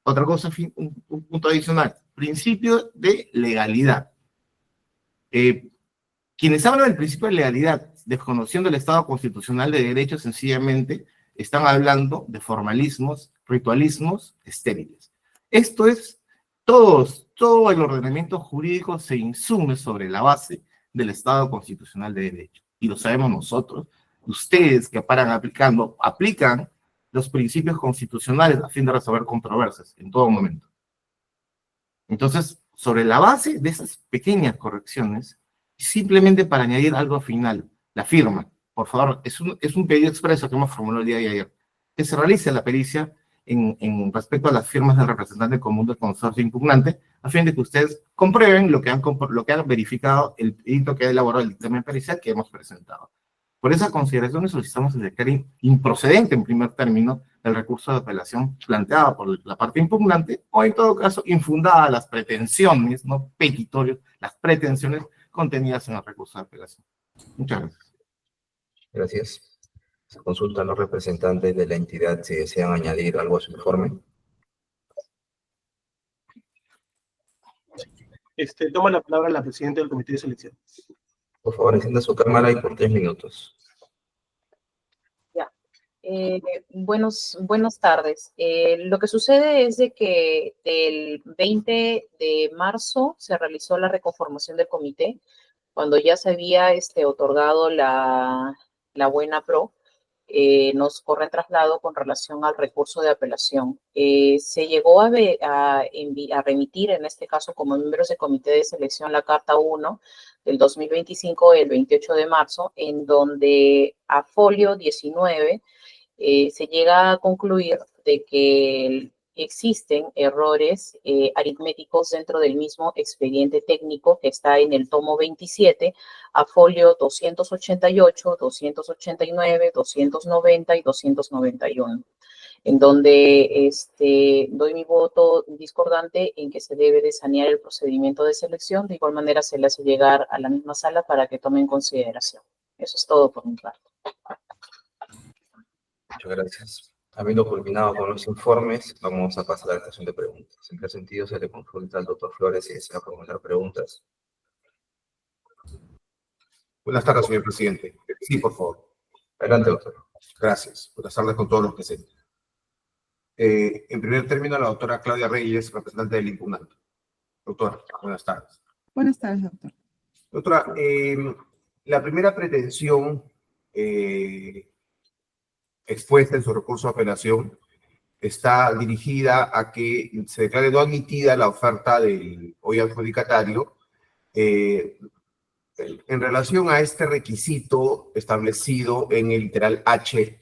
Otra cosa, un punto adicional, principio de legalidad. Quienes hablan del principio de legalidad, desconociendo el Estado constitucional de derecho, sencillamente están hablando de formalismos, ritualismos estériles. Esto es, todo el ordenamiento jurídico se insume sobre la base del Estado constitucional de derecho. Y lo sabemos nosotros. Ustedes que aplican los principios constitucionales a fin de resolver controversias en todo momento. Entonces, sobre la base de esas pequeñas correcciones, simplemente para añadir algo al final, la firma, por favor, es un pedido expreso que hemos formulado el día de ayer, que se realice la pericia en respecto a las firmas del representante común del consorcio impugnante, a fin de que ustedes comprueben lo que han verificado, el pedido que ha elaborado el dictamen pericial que hemos presentado. Por esas consideraciones solicitamos el decreto improcedente en primer término el recurso de apelación planteado por la parte impugnante, o en todo caso infundada las pretensiones, no petitorios, las pretensiones contenidas en el recurso de apelación. Muchas gracias. Gracias. Se consultan los representantes de la entidad si desean añadir algo a su informe. Toma la palabra la presidenta del Comité de Selección. Por favor, encienda su cámara y por 3 minutos. Buenas tardes. Lo que sucede es de que el 20 de marzo se realizó la reconformación del comité, cuando ya se había otorgado la buena pro, nos corre traslado con relación al recurso de apelación. Se llegó a remitir, en este caso, como miembros del comité de selección, la carta 1 del 2025, el 28 de marzo, en donde a folio 19 se llega a concluir de que existen errores aritméticos dentro del mismo expediente técnico que está en el tomo 27, a folio 288, 289, 290 y 291, en donde doy mi voto discordante en que se debe de sanear el procedimiento de selección. De igual manera se le hace llegar a la misma sala para que tome en consideración. Eso es todo por mi parte. Muchas gracias. Habiendo culminado con los informes, vamos a pasar a la sesión de preguntas. En qué sentido se le consulta al doctor Flores si desea formular preguntas. Buenas tardes, señor presidente. Sí, por favor. Adelante, doctor. Gracias. Buenas tardes con todos los presentes. En primer término, la doctora Claudia Reyes, representante del impugnante. Doctora, buenas tardes. Buenas tardes, doctor. Doctora, la primera pretensión expuesta en su recurso de apelación está dirigida a que se declare no admitida la oferta del hoy adjudicatario en relación a este requisito establecido en el literal H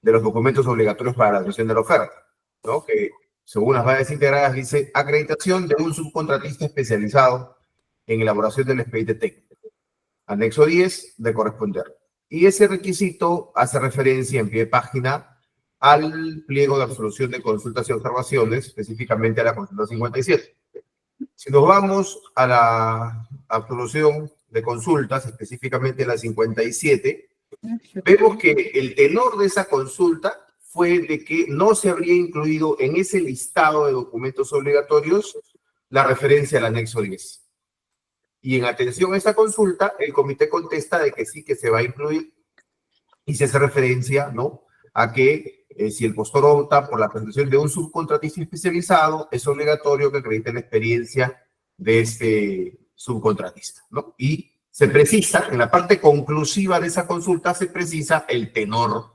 de los documentos obligatorios para la admisión de la oferta, ¿no? Que según las bases integradas dice acreditación de un subcontratista especializado en elaboración del expediente técnico. Anexo 10 de corresponder. Y ese requisito hace referencia en pie de página al pliego de absolución de consultas y observaciones, específicamente a la consulta 57. Si nos vamos a la absolución de consultas, específicamente la 57, vemos que el tenor de esa consulta fue de que no se habría incluido en ese listado de documentos obligatorios la referencia al anexo 10. Y en atención a esta consulta, el comité contesta de que sí, que se va a incluir y se hace referencia, ¿no?, a que si el postor opta por la presentación de un subcontratista especializado, es obligatorio que acredite la experiencia de este subcontratista, ¿no? Y se precisa, en la parte conclusiva de esa consulta, se precisa el tenor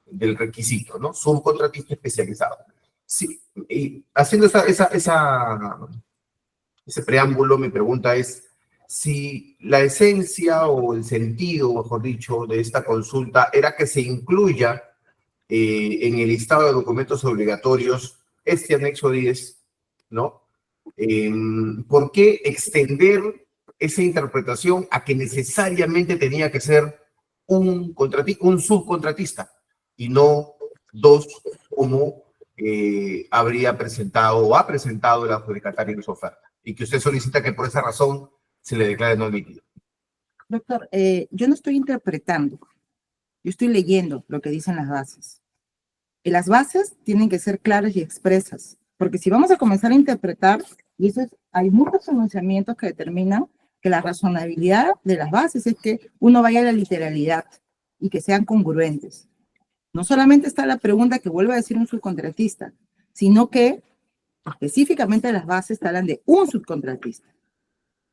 del requisito, ¿no? Subcontratista especializado. Sí, y haciendo ese preámbulo, mi pregunta es si la esencia o el sentido, mejor dicho, de esta consulta era que se incluya en el listado de documentos obligatorios este anexo 10, ¿no? ¿Por qué extender esa interpretación a que necesariamente tenía que ser un subcontratista y no dos, como habría presentado o ha presentado el adjudicatario en su oferta? Y que usted solicita que por esa razón se le declare no admitido. Doctor, yo no estoy interpretando, yo estoy leyendo lo que dicen las bases. Y las bases tienen que ser claras y expresas, porque si vamos a comenzar a interpretar, y eso es, hay muchos enunciamientos que determinan que la razonabilidad de las bases es que uno vaya a la literalidad y que sean congruentes. No solamente está la pregunta que vuelve a decir un subcontratista, sino que específicamente las bases hablan de un subcontratista.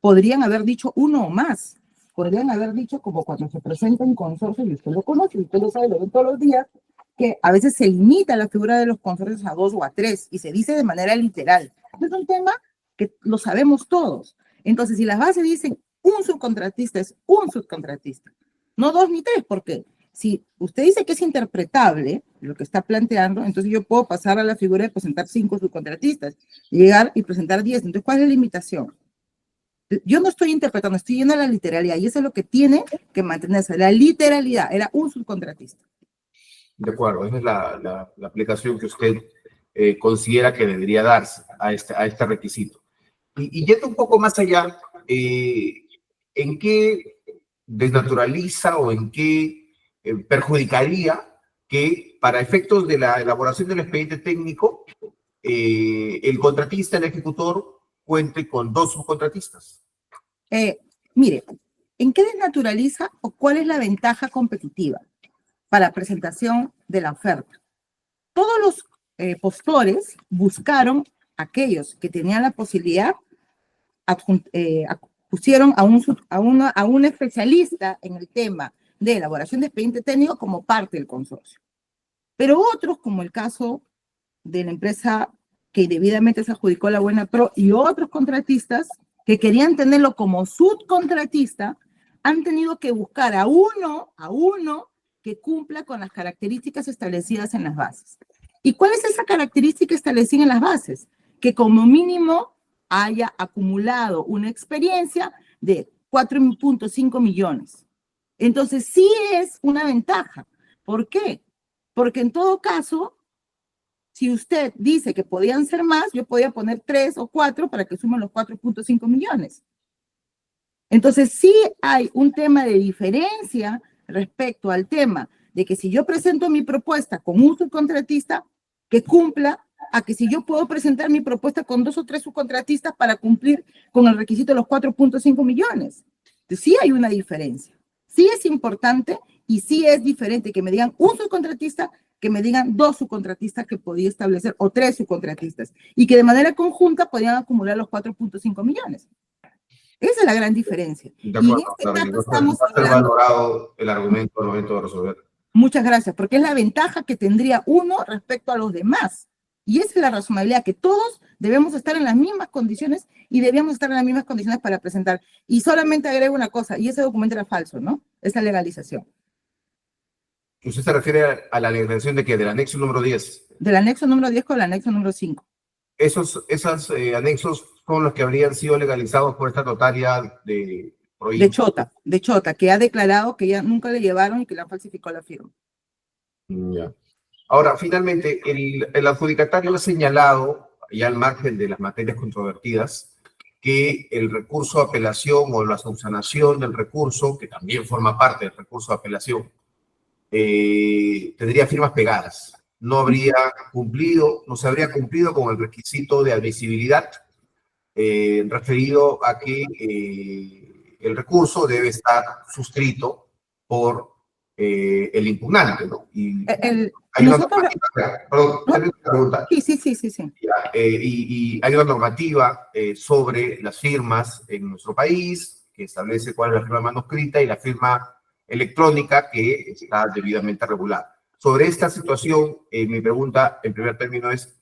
Podrían haber dicho uno o más, podrían haber dicho como cuando se presenta un consorcio, y usted lo conoce, y usted lo sabe, lo ve todos los días, que a veces se limita la figura de los consorcios a 2 o a 3 y se dice de manera literal. Es un tema que lo sabemos todos. Entonces, si las bases dicen un subcontratista es un subcontratista, no 2 ni 3, porque si usted dice que es interpretable lo que está planteando, entonces yo puedo pasar a la figura de presentar 5 subcontratistas, llegar y presentar 10. Entonces, ¿cuál es la limitación? Yo no estoy interpretando, estoy yendo a la literalidad y eso es lo que tiene que mantenerse. La literalidad era un subcontratista. De acuerdo, esa es la aplicación que usted considera que debería darse a este requisito. Y yendo un poco más allá, ¿en qué desnaturaliza o en qué perjudicaría que para efectos de la elaboración del expediente técnico, el contratista, el ejecutor, cuente con 2 subcontratistas? Mire, ¿en qué desnaturaliza o cuál es la ventaja competitiva para presentación de la oferta? Todos los postores buscaron aquellos que tenían la posibilidad, pusieron a un especialista en el tema de elaboración de expediente técnico como parte del consorcio. Pero otros, como el caso de la empresa que debidamente se adjudicó la Buena Pro y otros contratistas que querían tenerlo como subcontratista, han tenido que buscar a uno que cumpla con las características establecidas en las bases. ¿Y cuál es esa característica establecida en las bases? Que como mínimo haya acumulado una experiencia de 4.5 millones. Entonces sí es una ventaja. ¿Por qué? Porque en todo caso, si usted dice que podían ser más, yo podía poner 3 o 4 para que sumen los 4.5 millones. Entonces sí hay un tema de diferencia respecto al tema de que si yo presento mi propuesta con un subcontratista, que cumpla, a que si yo puedo presentar mi propuesta con 2 o 3 subcontratistas para cumplir con el requisito de los 4.5 millones. Entonces sí hay una diferencia. Sí es importante y sí es diferente que me digan un subcontratista que me digan 2 subcontratistas que podía establecer o 3 subcontratistas y que de manera conjunta podían acumular los 4.5 millones. Esa es la gran diferencia. De acuerdo, y en este caso estamos valorado el argumento al momento de resolver Muchas gracias, porque es la ventaja que tendría uno respecto a los demás. Y esa es la razonabilidad, que todos debemos estar en las mismas condiciones y debíamos estar en las mismas condiciones para presentar. Y solamente agrego una cosa, y ese documento era falso, ¿no? Esa legalización. ¿Usted se refiere a la legalización de qué? Del anexo número 10. Del anexo número 10 con el anexo número 5. Esos anexos son los que habrían sido legalizados por esta notaria de De Chota, que ha declarado que ya nunca le llevaron y que le han falsificado la firma. Ya. Ahora, finalmente, el adjudicatario ha señalado, ya al margen de las materias controvertidas, que el recurso de apelación o la subsanación del recurso, que también forma parte del recurso de apelación, tendría firmas pegadas. No se habría cumplido con el requisito de admisibilidad referido a que el recurso debe estar suscrito por el impugnante, ¿no? Y hay una normativa, perdón, una pregunta. Sí. Y hay una normativa sobre las firmas en nuestro país que establece cuál es la firma manuscrita y la firma electrónica que está debidamente regulada. Sobre esta situación, mi pregunta en primer término es,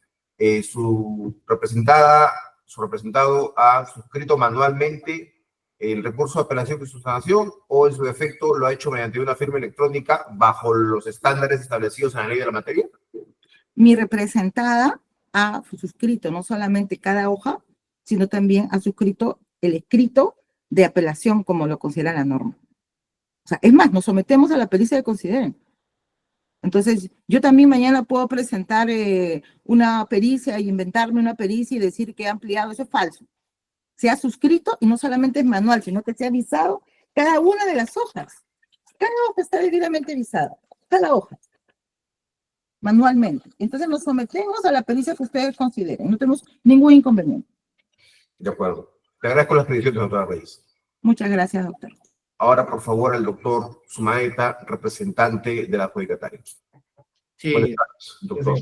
¿su representado ha suscrito manualmente el recurso de apelación y subsanación o en su defecto lo ha hecho mediante una firma electrónica bajo los estándares establecidos en la ley de la materia? Mi representada ha suscrito no solamente cada hoja, sino también ha suscrito el escrito de apelación como lo considera la norma. O sea, es más, nos sometemos a la pericia que consideren. Entonces, yo también mañana puedo presentar una pericia e inventarme una pericia y decir que he ampliado. Eso es falso. Se ha suscrito y no solamente es manual, sino que se ha avisado cada una de las hojas. Cada hoja está debidamente avisada. Cada hoja. Manualmente. Entonces, nos sometemos a la pericia que ustedes consideren. No tenemos ningún inconveniente. De acuerdo. Le agradezco las peticiones, doctora Reyes. Muchas gracias, doctor. Ahora, por favor, el doctor Sumaeta, representante de la adjudicataria. Sí, Buenas tardes, doctor.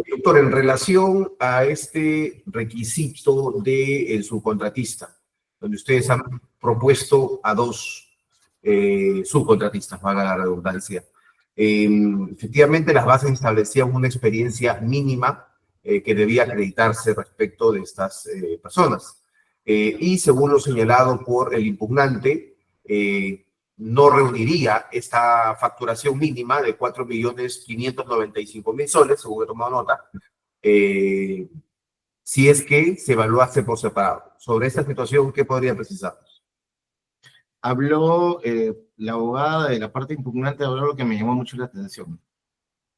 Doctor, en relación a este requisito del subcontratista, donde ustedes han propuesto a dos subcontratistas, valga la redundancia, efectivamente las bases establecían una experiencia mínima que debía acreditarse respecto de estas personas. Y según lo señalado por el impugnante, no reuniría esta facturación mínima de 4.595.000 soles, según he tomado nota, si es que se evaluase por separado. Sobre esta situación, ¿qué podría precisarnos? Habló la abogada de la parte impugnante, habló lo que me llamó mucho la atención,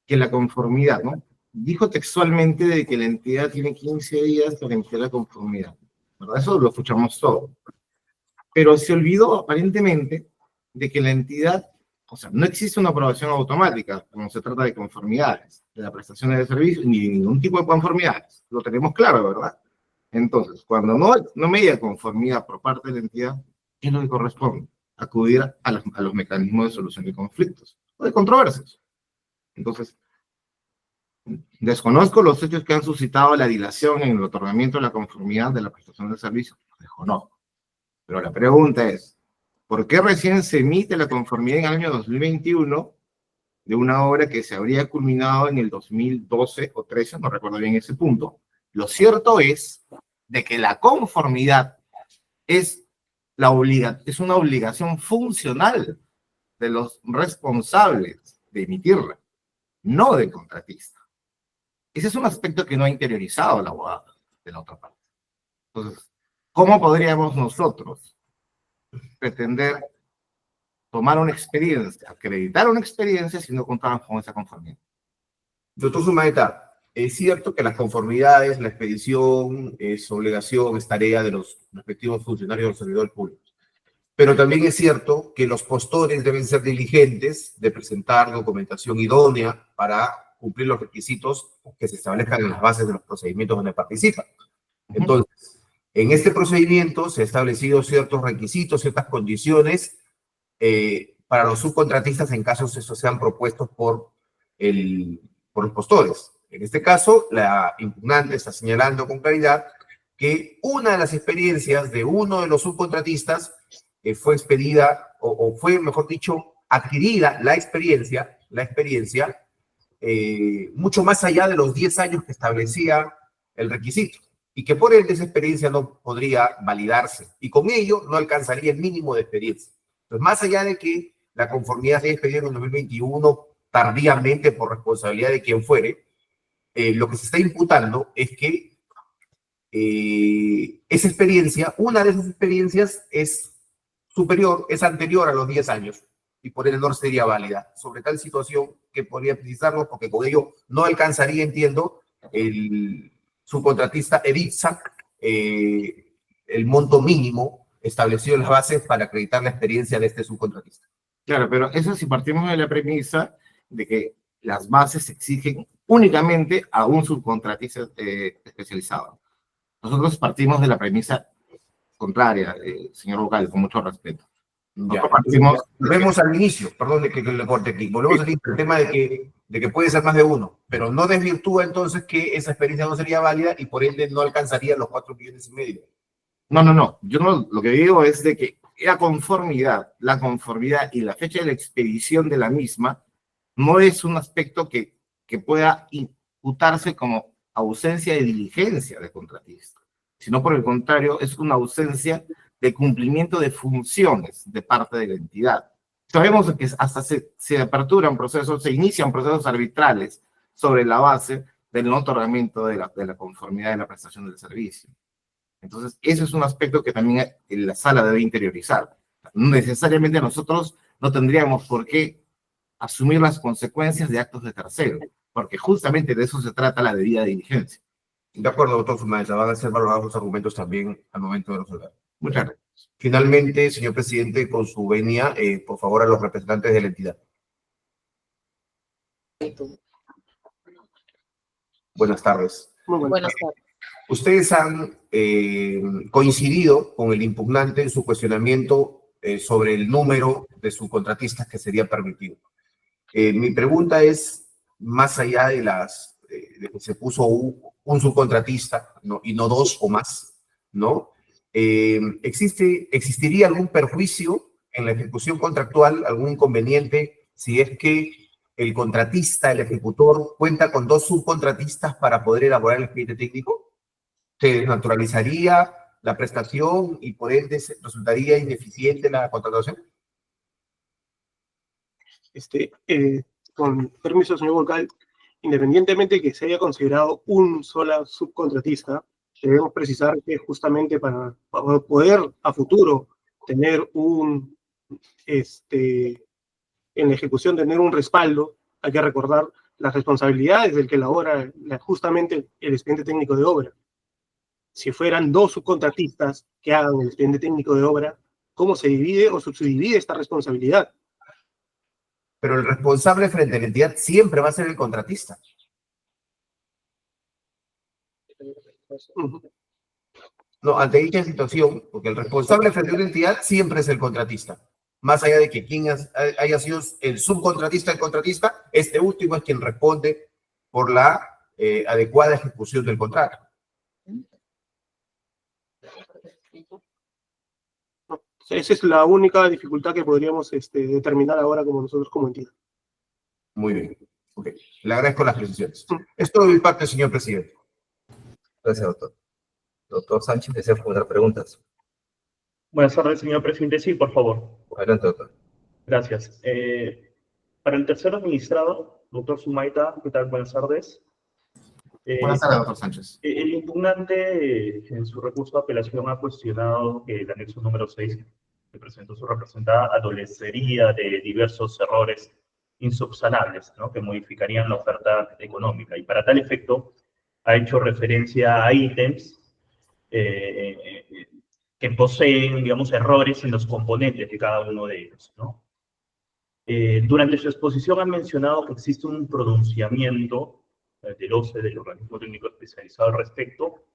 que la conformidad, ¿no? Dijo textualmente de que la entidad tiene 15 días para emitir la conformidad, ¿verdad? Eso lo escuchamos todo. Pero se olvidó aparentemente de que la entidad, o sea, no existe una aprobación automática cuando se trata de conformidades, de la prestación de servicios, ni de ningún tipo de conformidades. Lo tenemos claro, ¿verdad? Entonces, cuando no me haya conformidad por parte de la entidad, ¿qué es lo que corresponde? Acudir a los mecanismos de solución de conflictos o de controversias. Entonces, desconozco los hechos que han suscitado la dilación en el otorgamiento de la conformidad de la prestación de servicios. Desconozco. Pero la pregunta es, ¿por qué recién se emite la conformidad en el año 2021 de una obra que se habría culminado en el 2012 o 13? No recuerdo bien ese punto. Lo cierto es de que la conformidad es una obligación funcional de los responsables de emitirla, no del contratista. Ese es un aspecto que no ha interiorizado la abogada de la otra parte. Entonces, ¿cómo podríamos nosotros pretender tomar una experiencia, acreditar una experiencia si no contamos con esa conformidad? Doctor Sumaeta, es cierto que las conformidades, la expedición, es obligación, es tarea de los respectivos funcionarios de los servidores públicos. Pero también es cierto que los postores deben ser diligentes de presentar documentación idónea para cumplir los requisitos que se establezcan en las bases de los procedimientos donde participan. Entonces, en este procedimiento se han establecido ciertos requisitos, ciertas condiciones para los subcontratistas en caso estos sean propuestos por los postores. En este caso, la impugnante está señalando con claridad que una de las experiencias de uno de los subcontratistas fue expedida, o fue, mejor dicho, adquirida la experiencia, mucho más allá de los 10 años que establecía el requisito, y que por ende esa experiencia no podría validarse, y con ello no alcanzaría el mínimo de experiencia. Entonces, más allá de que la conformidad se haya expedido en 2021 tardíamente por responsabilidad de quien fuere, lo que se está imputando es que esa experiencia, una de esas experiencias es superior, es anterior a los 10 años, y por ende no sería válida. Sobre tal situación que podría precisarlo, porque con ello no alcanzaría, entiendo, el subcontratista EDITSA, el monto mínimo establecido en las bases para acreditar la experiencia de este subcontratista. Claro, pero eso si partimos de la premisa de que las bases exigen únicamente a un subcontratista especializado. Nosotros partimos de la premisa contraria, señor vocal, con mucho respeto. Ya. Partimos, Volvemos al inicio, perdón que le corte aquí, volvemos al inicio, el tema de que puede ser más de uno, pero no desvirtúa entonces que esa experiencia no sería válida y por ende no alcanzaría los 4,5 millones. No. Yo no, lo que digo es de que la conformidad y la fecha de la expedición de la misma no es un aspecto que pueda imputarse como ausencia de diligencia del contratista, sino por el contrario, es una ausencia de cumplimiento de funciones de parte de la entidad. Sabemos que hasta se aperturan procesos, se inician procesos arbitrales sobre la base del no otorgamiento de la conformidad de la prestación del servicio. Entonces, ese es un aspecto que también la sala debe interiorizar. Necesariamente nosotros no tendríamos por qué asumir las consecuencias de actos de terceros, porque justamente de eso se trata la debida diligencia. De acuerdo, doctor Fumaesa, van a ser valorados los argumentos también al momento de resolver. Muchas gracias. Finalmente, señor presidente, con su venia, por favor, a los representantes de la entidad. Buenas tardes. Muy bueno. Buenas tardes. Ustedes han coincidido con el impugnante en su cuestionamiento sobre el número de subcontratistas que sería permitido. Mi pregunta es, más allá de de que se puso un subcontratista, ¿no? Y no dos o más, ¿no? ¿Existiría algún perjuicio en la ejecución contractual, algún inconveniente, si es que el contratista, el ejecutor, cuenta con 2 subcontratistas para poder elaborar el expediente técnico? ¿Se desnaturalizaría la prestación y por ende resultaría ineficiente la contratación? Con permiso, señor vocal, independientemente de que se haya considerado un solo subcontratista, debemos precisar que justamente para poder a futuro tener en la ejecución tener un respaldo, hay que recordar las responsabilidades del que elabora justamente el expediente técnico de obra. Si fueran 2 subcontratistas que hagan el expediente técnico de obra, ¿cómo se divide o subdivide esta responsabilidad? Pero el responsable frente a la entidad siempre va a ser el contratista. No, ante dicha situación, porque el responsable frente a una entidad siempre es el contratista. Más allá de que quien haya sido el subcontratista, el contratista, este último es quien responde por la adecuada ejecución del contrato. Esa es la única dificultad que podríamos determinar ahora como nosotros como entidad. Muy bien. Okay. Le agradezco las precisiones. Es todo de mi parte, señor presidente. Gracias, doctor. Doctor Sánchez, ¿desea formular preguntas? Buenas tardes, señor presidente. Sí, por favor. Adelante, doctor. Gracias. Para el tercer administrado, doctor Sumaita, ¿qué tal? Buenas tardes. Buenas tardes, doctor Sánchez. El impugnante en su recurso de apelación ha cuestionado que el anexo número 6 que presentó su representada adolecería de diversos errores insubsanables, ¿no? Que modificarían la oferta económica. Y para tal efecto ha hecho referencia a ítems que poseen, digamos, errores en los componentes de cada uno de ellos, ¿no? Durante su exposición han mencionado que existe un pronunciamiento del OCE, del Organismo Técnico Especializado al respecto,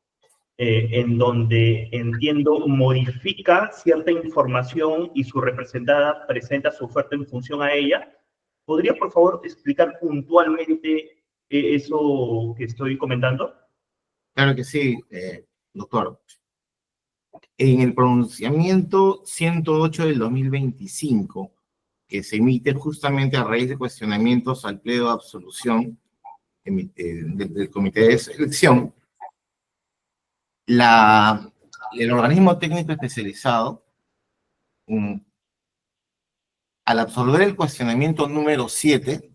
en donde, entiendo, modifica cierta información y su representada presenta su oferta en función a ella. ¿Podría, por favor, explicar puntualmente eso que estoy comentando? Claro que sí, doctor. En el pronunciamiento 108 del 2025, que se emite justamente a raíz de cuestionamientos al pliego de absolución del comité de selección, el organismo técnico especializado, al absolver el cuestionamiento número 7,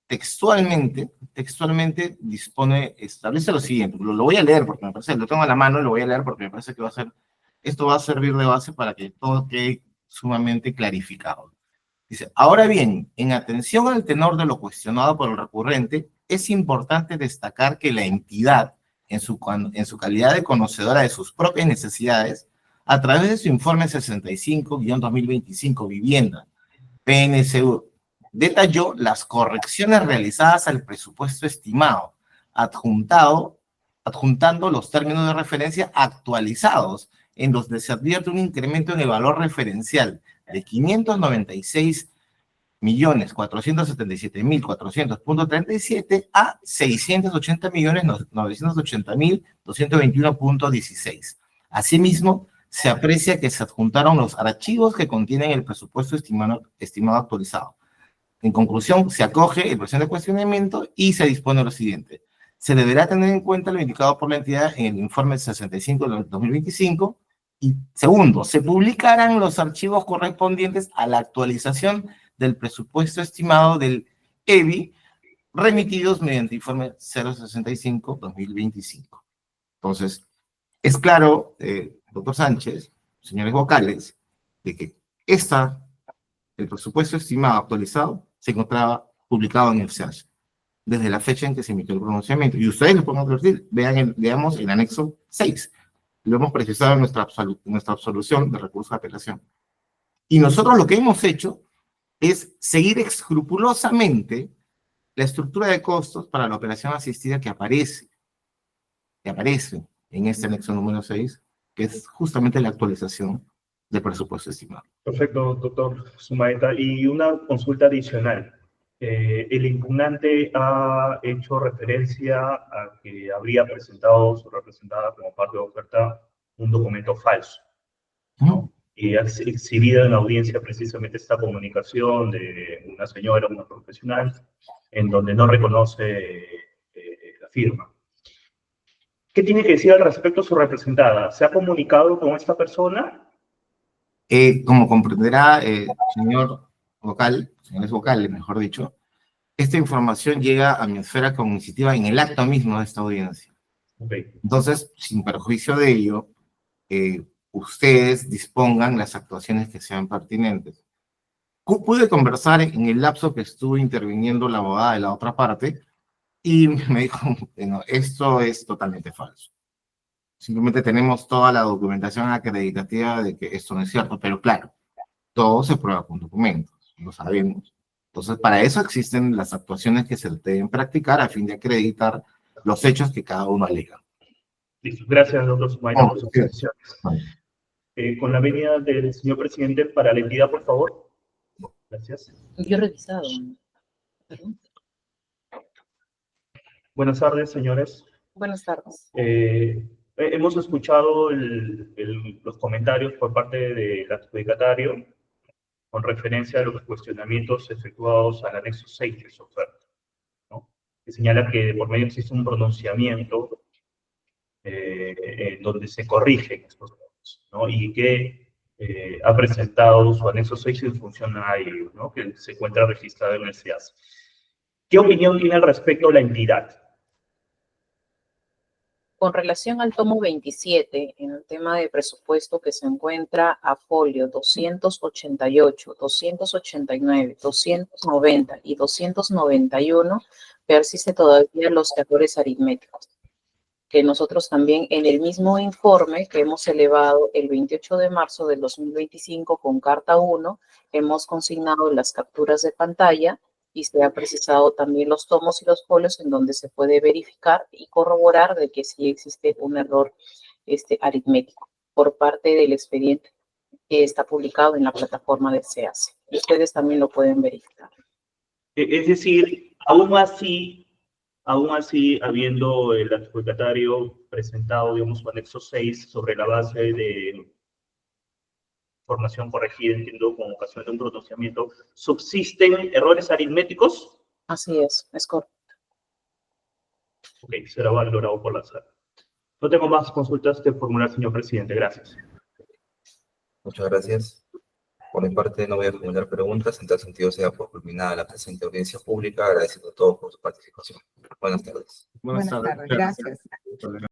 textualmente establece lo siguiente, lo voy a leer porque me parece, lo tengo a la mano y lo voy a leer porque me parece que esto va a servir de base para que todo quede sumamente clarificado. Dice, ahora bien, en atención al tenor de lo cuestionado por el recurrente, es importante destacar que la entidad, en su calidad de conocedora de sus propias necesidades, a través de su informe 65-2025 Vivienda, PNCU, detalló las correcciones realizadas al presupuesto estimado, adjuntando los términos de referencia actualizados, en donde se advierte un incremento en el valor referencial de 596.477.400.37 a 680.980.221.16. Asimismo, se aprecia que se adjuntaron los archivos que contienen el presupuesto estimado actualizado. En conclusión, se acoge el presente cuestionamiento y se dispone lo siguiente. Se deberá tener en cuenta lo indicado por la entidad en el informe 65 de 2025 y, segundo, se publicarán los archivos correspondientes a la actualización del presupuesto estimado del EBI remitidos mediante informe 065-2025. Entonces, es claro, doctor Sánchez, señores vocales, de que el presupuesto estimado actualizado se encontraba publicado en el SEAS desde la fecha en que se emitió el pronunciamiento. Y ustedes lo pueden advertir, veamos el anexo 6. Lo hemos precisado en nuestra absolución de recurso de apelación. Y nosotros lo que hemos hecho es seguir escrupulosamente la estructura de costos para la operación asistida que aparece en este anexo número 6, que es justamente la actualización del presupuesto estimado. Perfecto, doctor Sumaeta. Y una consulta adicional. El impugnante ha hecho referencia a que habría presentado su representada como parte de oferta un documento falso, ¿no? Y ha exhibido en la audiencia precisamente esta comunicación de una señora, una profesional, en donde no reconoce la firma. ¿Qué tiene que decir al respecto su representada? ¿Se ha comunicado con esta persona? Como comprenderá, señores vocales, mejor dicho, esta información llega a mi esfera cognitiva en el acto mismo de esta audiencia. Okay. Entonces, sin perjuicio de ello, ustedes dispongan las actuaciones que sean pertinentes. Pude conversar en el lapso que estuvo interviniendo la abogada de la otra parte y me dijo, bueno, esto es totalmente falso. Simplemente tenemos toda la documentación acreditativa de que esto no es cierto, pero claro, todo se prueba con documentos, lo sabemos. Entonces, para eso existen las actuaciones que se deben practicar a fin de acreditar los hechos que cada uno alega. Listo. Gracias, doctor Sumaeta, por sus precisiones. Con la venida del señor presidente para la entidad, por favor. Gracias. Yo he revisado. Perdón. Buenas tardes, señores. Buenas tardes. Hemos escuchado los comentarios por parte del adjudicatario con referencia a los cuestionamientos efectuados al anexo 6 de su oferta, ¿no? Que señala que por medio existe un pronunciamiento donde se corrigen estos puntos, ¿no? Y que ha presentado su anexo 6 en función a ello, ¿no? Que se encuentra registrado en el SEAS. ¿Qué opinión tiene al respecto la entidad? Con relación al tomo 27, en el tema de presupuesto que se encuentra a folio 288, 289, 290 y 291, persiste todavía los errores aritméticos, que nosotros también en el mismo informe que hemos elevado el 28 de marzo del 2025 con carta 1, hemos consignado las capturas de pantalla y se ha precisado también los tomos y los folios en donde se puede verificar y corroborar de que sí existe un error aritmético por parte del expediente que está publicado en la plataforma del SEAS. Y ustedes también lo pueden verificar. Es decir, aún así, habiendo el adjudicatario presentado, digamos, su anexo 6 sobre la base información corregida, entiendo, con ocasión de un pronunciamiento, ¿subsisten errores aritméticos? Así es correcto. Ok, será valorado por la sala. No tengo más consultas que formular, señor presidente. Gracias. Muchas gracias. Por mi parte, no voy a formular preguntas. En tal sentido, sea por culminada la presente audiencia pública. Agradeciendo a todos por su participación. Buenas tardes. Buenas tardes, gracias.